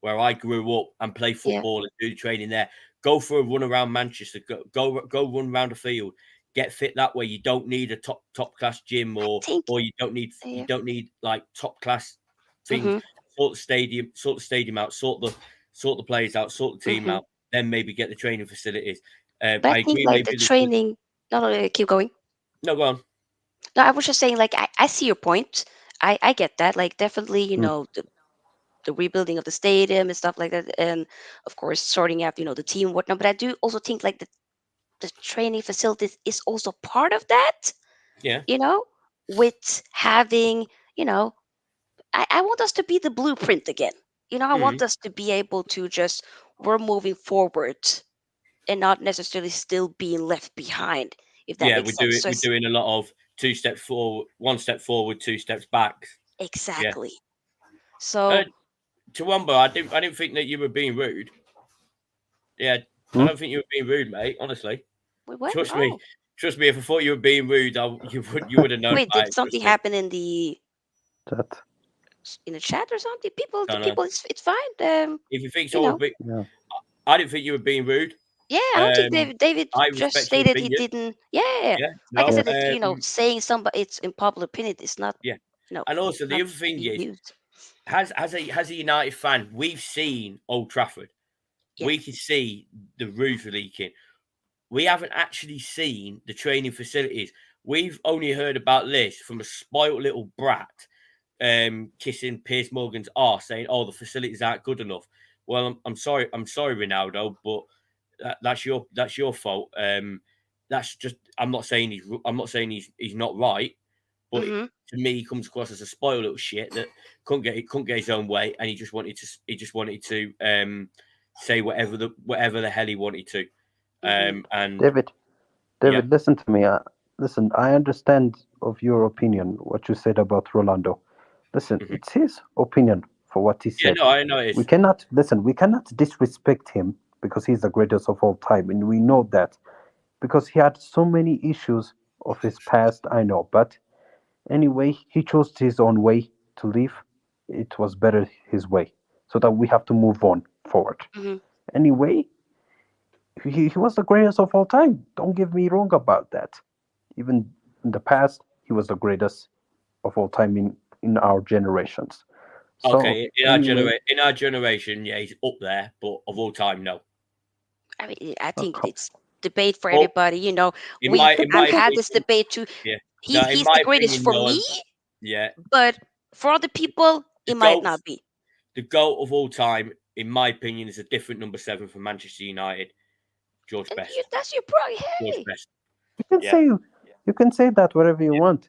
where I grew up, and play yeah. football and do the training there. Go for a run around Manchester. Go run around the field. Get fit that way. You don't need a top class gym I think. or you Yeah. don't need like top class things. Mm-hmm. Sort the stadium out, sort the players out, sort the team Mm-hmm. out. Then maybe get the training facilities. But I I think agree. like the Maybe training. No, no, keep going. no, go on. No, I was just saying like I see your point. I get that. Like definitely, Mm, the rebuilding of the stadium and stuff like that, and of course sorting out the team and whatnot. But I do also think like the training facilities is also part of that. Yeah. You know, with having you know I want us to be the blueprint again. I want Mhm. us to be able to just we're moving forward and not necessarily still being left behind, if that Yeah, makes sense. So we're it's doing a lot of two steps forward, one step forward, two steps back. Yeah. exactly. Uh, So Toowoomba, I didn't think that you were being rude. Yeah, I mm. don't think you were being rude, mate. Honestly, wait, what? trust me, Oh, trust me. If I thought you were being rude, you would have known wait, about did it. something Trust me. happen in That the chat or something? The No, no. people, it's fine. If you think You so, know, yeah. I didn't think you were being rude. Yeah, I don't think Um, David I just respect your stated he opinion. didn't. Yeah, Yeah, like I no, said, Yes. that saying somebody it's unpopular opinion is not yeah. you know And also the not other thing being is, used. as a United fan, we've seen Old Trafford. Yeah. We can see the roof leaking. We haven't actually seen the training facilities. We've only heard about this from a spoiled little brat kissing Piers Morgan's arse, saying, "Oh, the facilities aren't good enough." Well, I'm sorry, Ronaldo, but that's your fault. That's just. I'm not saying he's not right, but Mm-hmm. to me, he comes across as a spoiled little shit that couldn't get his own way, and he just wanted to say whatever the hell he wanted to. Mm-hmm. And David, yeah, David, listen to me. Listen, I understand of your opinion, what you said about Rolando. Listen, mhm. it's his opinion for what he Yeah, said. no, I know it We is. cannot listen. We cannot disrespect him because he's the greatest of all time, and we know that because he had so many issues of his past. I know, but anyway, he chose his own way to live. It was better his way, so that we have to move on forward. Mm-hmm. Anyway, he was the greatest of all time. Don't get me wrong about that. Even in the past, he was the greatest of all time in our generations. So Okay, anyway, in our generation, yeah, he's up there, but of all time, no. I mean, I think come, it's debate for Well, everybody. in We my it in I've my depends. had this opinion, debate too. yeah, no, He's in he's the my greatest opinion, for no, me, yeah, but for other people, the it might goat, not be. the goat of all time, in my opinion, is a different number seven for Manchester United, George And Best. that's your pro. George Hey, Best, You can yeah, say you can say that whatever you want.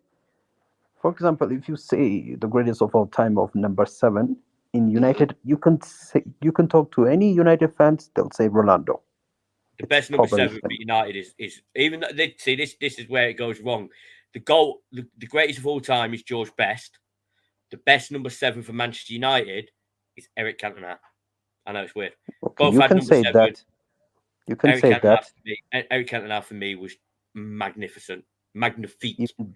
For example, if you say the greatest of all time of number seven in hmm United, you can talk to any United fans. They'll say Ronaldo. the It's best number probably seven for him. United is even though see this is where it goes wrong. The goal, the greatest of all time is George Best. The best number seven for Manchester United is Eric Cantona. I know it's weird. Okay, Both you had can number say seven. that. You can say that. Eric Cantona for me was magnificent, magnifique, Even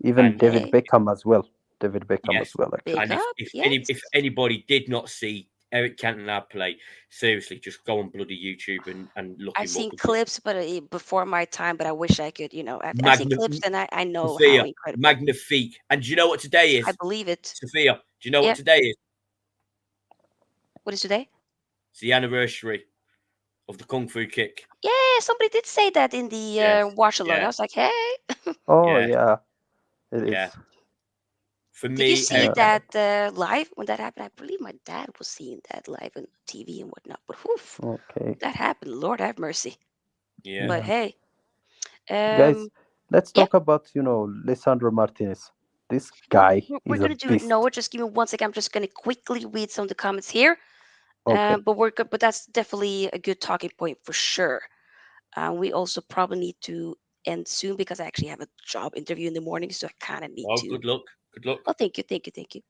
even and David hey, Beckham as well. David Beckham as yes, well, big actually. and up, if yes. anybody did not see Eric Cantona play, seriously, just go on bloody YouTube and look I've him up seen because clips, but before my time. But I wish I could. I've seen magnifique, clips, and I know how Sophia, incredible. magnifique. And do you know what today I is, believe it. Sophia? Do you know what Yeah. today is? What is today? It's the anniversary of the Kung Fu Kick. Yeah, somebody did say that in the Yes, watch along. I yeah, was like, hey, Oh yeah, yeah, it yeah. is. For did you me, see Eric. Yeah. that live when that happened? I believe my dad was seeing that live on TV and whatnot. But whew, Okay. that happened. Lord have mercy. Yeah, But Yeah. hey, Guys, um, let's yeah, talk about Lisandro Martinez. This no, guy we're is a gonna do it. beast. Noah, just give me 1 second. I'm just gonna quickly read some of the comments here. Okay. But we're good. But that's definitely a good talking point for sure. We also probably need to end soon because I actually have a job interview in the morning, so I kind of need well, to. good luck. Good luck. Oh, thank you, thank you, thank you.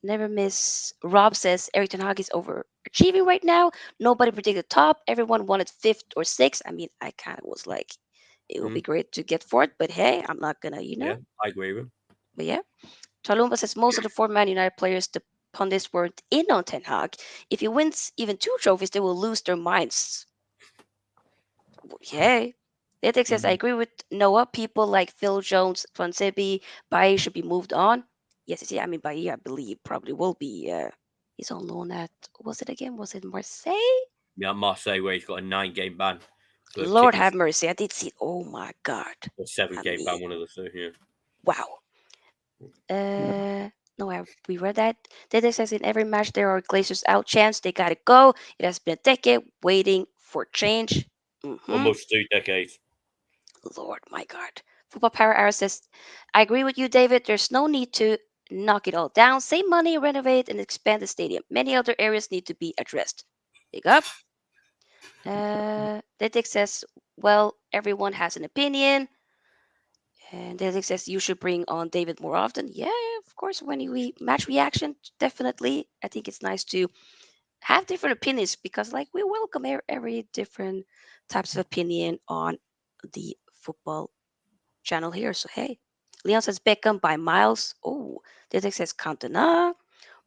Never miss. Rob says Eric Ten Hag is overachieving right now. Nobody predicted top. Everyone wanted fifth or sixth. I mean, I kind of was like, it would be Mm, great to get fourth, but hey, I'm not gonna, yeah, I agree with him. But yeah, Chalumba says most of the four Man United players, the pundits weren't in on Ten Hag. If he wins even two trophies, they will lose their minds. Yay. Ethics says, I Mhm. agree with Noah. People like Phil Jones, Fonsebi, Baye should be moved on. Yes, yes, yeah. I mean, Baye, I believe, probably will be. He's on loan at, was it again? Was it Marseille? Yeah, Marseille, where he's got a 9 game ban for Lord kicking have mercy. I did see. Oh my God. or seven I game mean, ban, one of the two. Yeah. wow. Yeah. No, we read that. Dede says in every match there are Glazers out chance. They gotta go. It has been a decade waiting for change. Mm-hmm. Almost 2 decades. Lord, my God. Football Power Hour says, I agree with you, David. There's no need to knock it all down. Save money, renovate, and expand the stadium. Many other areas need to be addressed. Big up. Dedik says, well, everyone has an opinion. And Dedik says, you should bring on David more often. Yeah, of course, when we match reaction, definitely. I think it's nice to have different opinions because, like, we welcome every different types of opinion on the football channel here. So hey, Leon says Beckham by miles. Oh, Dedek says Cantona.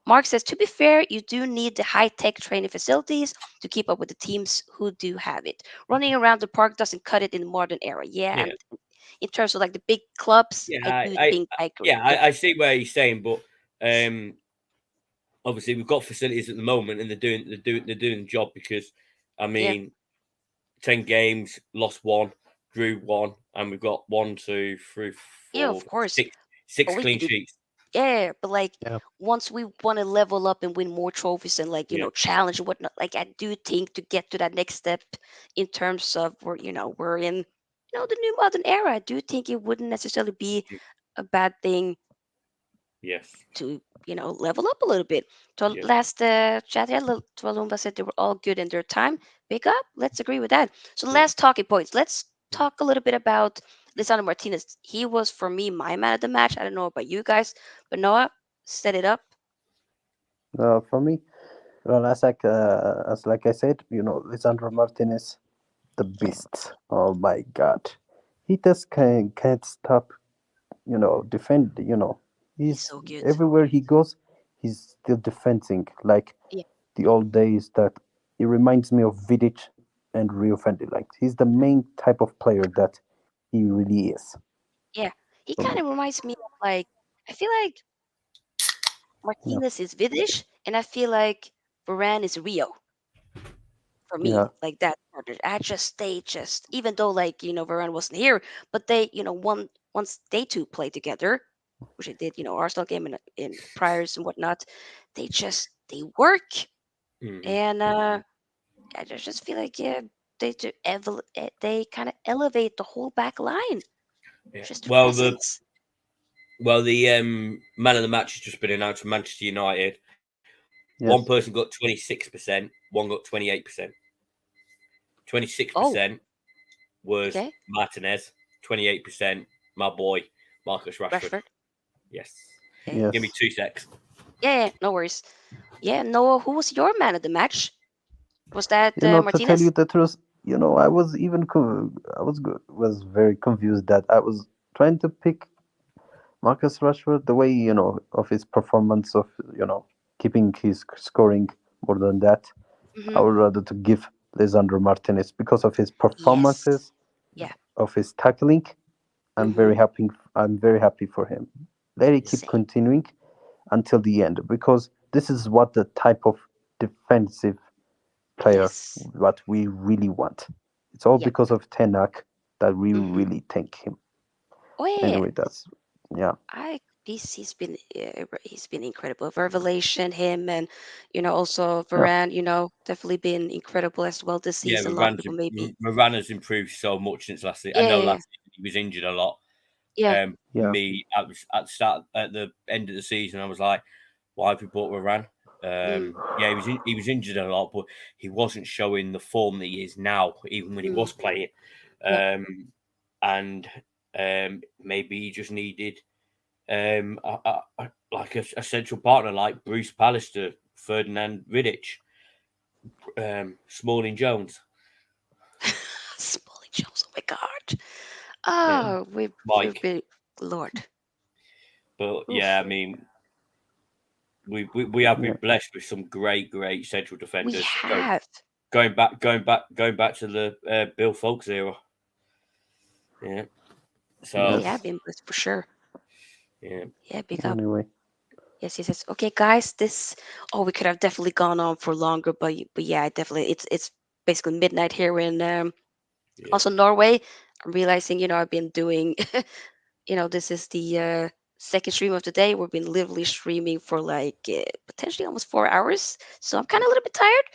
Mark says, to be fair, you do need the high tech training facilities to keep up with the teams who do have it. Running around the park doesn't cut it in the modern era. Yeah, Yeah, and in terms of like the big clubs, yeah, I do think I agree. yeah, Yeah, I see where you're saying, but um, obviously we've got facilities at the moment, and they're doing the job because, I yeah, mean, 10 games, lost one, drew one, and we've got one, two, three, yeah, four, of course. six, But six we clean could do, sheets. yeah, but like Yeah. once we want to level up and win more trophies and like, Yeah, challenge and whatnot, like I do think to get to that next step in terms of we're in, the new modern era, I do think it wouldn't necessarily be mm, a bad thing yes, to level up a little bit. So yeah, last chat here, Tualumba said they were all good in their time. Big up. Let's agree with that. So yeah. last talking points. Let's talk a little bit about Lisandro Martinez. He was for me my man of the match. I don't know about you guys, but Noah, set it up. For me, well, as like I said, Lisandro Martinez, the beast. Oh my God, he just can't stop. Defend. He's He's so good. everywhere he goes. He's still defending like Yeah, the old days. That it reminds me of Vidic and Rio Fendi. Like he's the main type of player that he really is yeah. He for kind me. of reminds me of like I feel like Yeah, Martinez is Vidic, and I feel like Varane is Rio for me, yeah, like that partner. They just even though like Varane wasn't here, but they once they two played together, which they did, Arsenal game in priors and whatnot, they work Hmm. and I just feel like yeah they kind of elevate the whole back line, Yeah. just their Well, the presence. well the man of the match has just been announced for Manchester United. One person yes, got 26%, one got 28%. 26% Oh, was okay, Martinez, 28% my boy Marcus Rashford. Rashford. Yes. Okay, Give me yes. 2 secs. yeah, yeah, no worries. Yeah, Noah, who was your man of the match? Was that To tell you Martinez? the truth, I was was very confused that I was trying to pick Marcus Rashford the way of his performance of keeping his scoring more than that. I Mm-hmm. would rather to give Lisandro Martinez because of his Yes. performances, Yeah. of his tackling. I'm Mm-hmm. very happy. I'm very happy for him. Let it keep Same. continuing until the end because this is what the type of defensive player Yes. what we really want. It's all Yep. because of Tenak that we Mm-hmm. really thank him. Oh yeah. Anyway, that's yeah, I he's been incredible. Revelation, him and also yeah, Varane, definitely been incredible as well this Yeah, season. A lot of people maybe. Moran has improved so much since last season. I know Yeah. last season he was injured a lot. Yeah. yeah, Me at the start at the end of the season, I was like, why have we bought Moran? Mm, Yeah, he was injured a lot, but he wasn't showing the form that he is now, even when he mm, was playing. yeah. Um, and maybe he just needed like a central partner like Bruce Pallister, Ferdinand Vidic, Smalling Jones. Smalling Jones. Oh my God. Yeah, Oh, we've Mike. been Lord. But yeah, I Oof. mean, we have yeah. been blessed with some great central We defenders. have. Going back to the Bill Folks era. Yeah. We So have Yes. been blessed for sure. yeah, Yeah, big up. Anyway, Yes, yes, yes. Okay, guys, this we could have definitely gone on for longer, but yeah, definitely it's basically midnight here in yeah, also Norway. I'm realizing, I've been doing this is the second stream of the day. We've been literally streaming for like potentially almost 4 hours. So I'm kind of a little bit tired,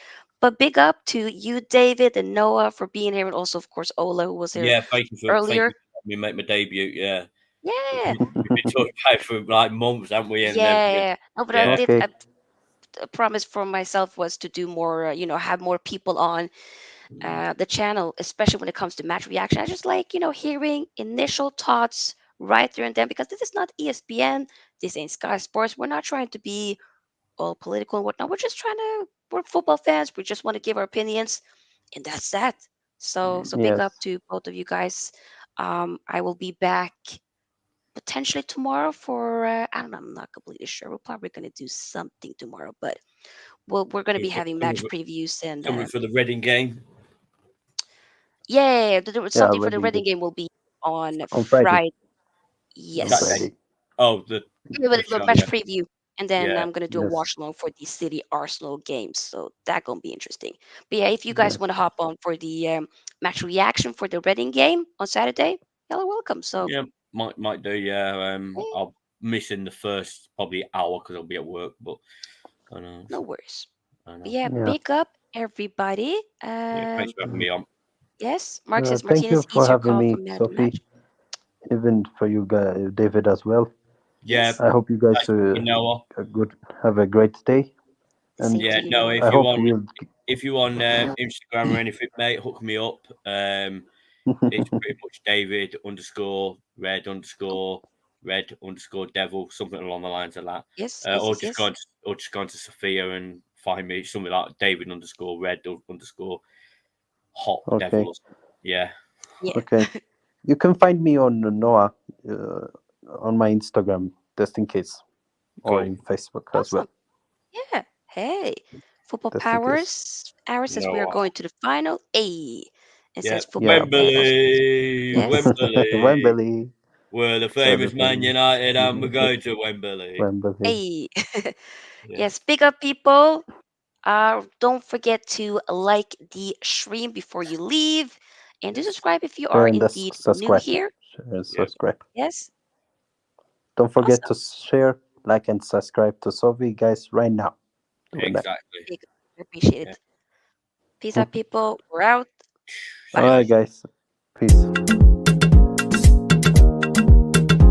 but big up to you, David and Noah, for being here, and also of course Ola, who was here yeah. Thank you earlier. for letting me make my debut. Yeah, Yeah, we've been talking about it for like months, haven't we? And everything. yeah. No, but I Yeah, did. okay. A promise for myself was to do more, have more people on the channel, especially when it comes to match reaction. I just like, hearing initial thoughts right there and then because this is not ESPN, this ain't Sky Sports. We're not trying to be all political and whatnot. We're football fans. We just want to give our opinions, and that's that. So big up Yes. to both of you guys. I will be back potentially tomorrow for I don't know. I'm not completely sure. We're probably going to do something tomorrow, but we're going to be having match previews and Something for the Reading game. yeah, Yeah, something for the Reading Reading game game will be on on Friday. Friday. On Yes. Friday. Oh, the Yeah, but show, match yeah. preview, and then Yeah. I'm gonna do a Yes. watch along for the City Arsenal games, so that gonna be interesting. But yeah, if you guys Yes. want to hop on for the match reaction for the Reading game on Saturday, you're welcome. So Yeah, might do. Yeah, eh, I'll miss in the first probably hour because I'll be at work. But I know, no worries. I But know. yeah, Yeah. big up everybody. Yeah, thanks for having me on. Yes, Mark says Thank you Martinez, for easier having call for me, man of the Sophie. match. Even for you guys, David as well. Yeah, Yes, I hope you guys nice to meet you, Noah. have a great day, and same to Yeah, you, no, Noah. I hope we'll. if you on Instagram or anything, mate, hook me up. It's pretty much David underscore red underscore red underscore devil, something along the lines of that. Yes, yes, yes, yes. Or just go into Sofia and find me something like David underscore red underscore hot devil. Okay. Or something. Yeah. Yeah, Okay. You can find me on Noah uh, on my Instagram, just in case, or Cool. in Facebook as awesome. well, Yeah. Hey, football just in case. powers. Ours says we are Noah. going to the final. A. It Yeah. says football Yeah. devils. Wembley. Yes. Wembley. Wembley. We're the Where the famous Man famous United and we're United going to Wembley. Wembley. A. Yeah. Yes. Big up, people. Don't forget to like the stream before you leave, and to Yes. subscribe if you Share are and indeed new subscribe. here. Share and Yeah. subscribe. Yes. Don't forget Awesome. to share, like, and subscribe to Sophie, guys, right now. Doing that. Exactly. Big. I appreciate Yeah. it. Peace out, people. We're out. All Bye. See you right, later. guys. Peace.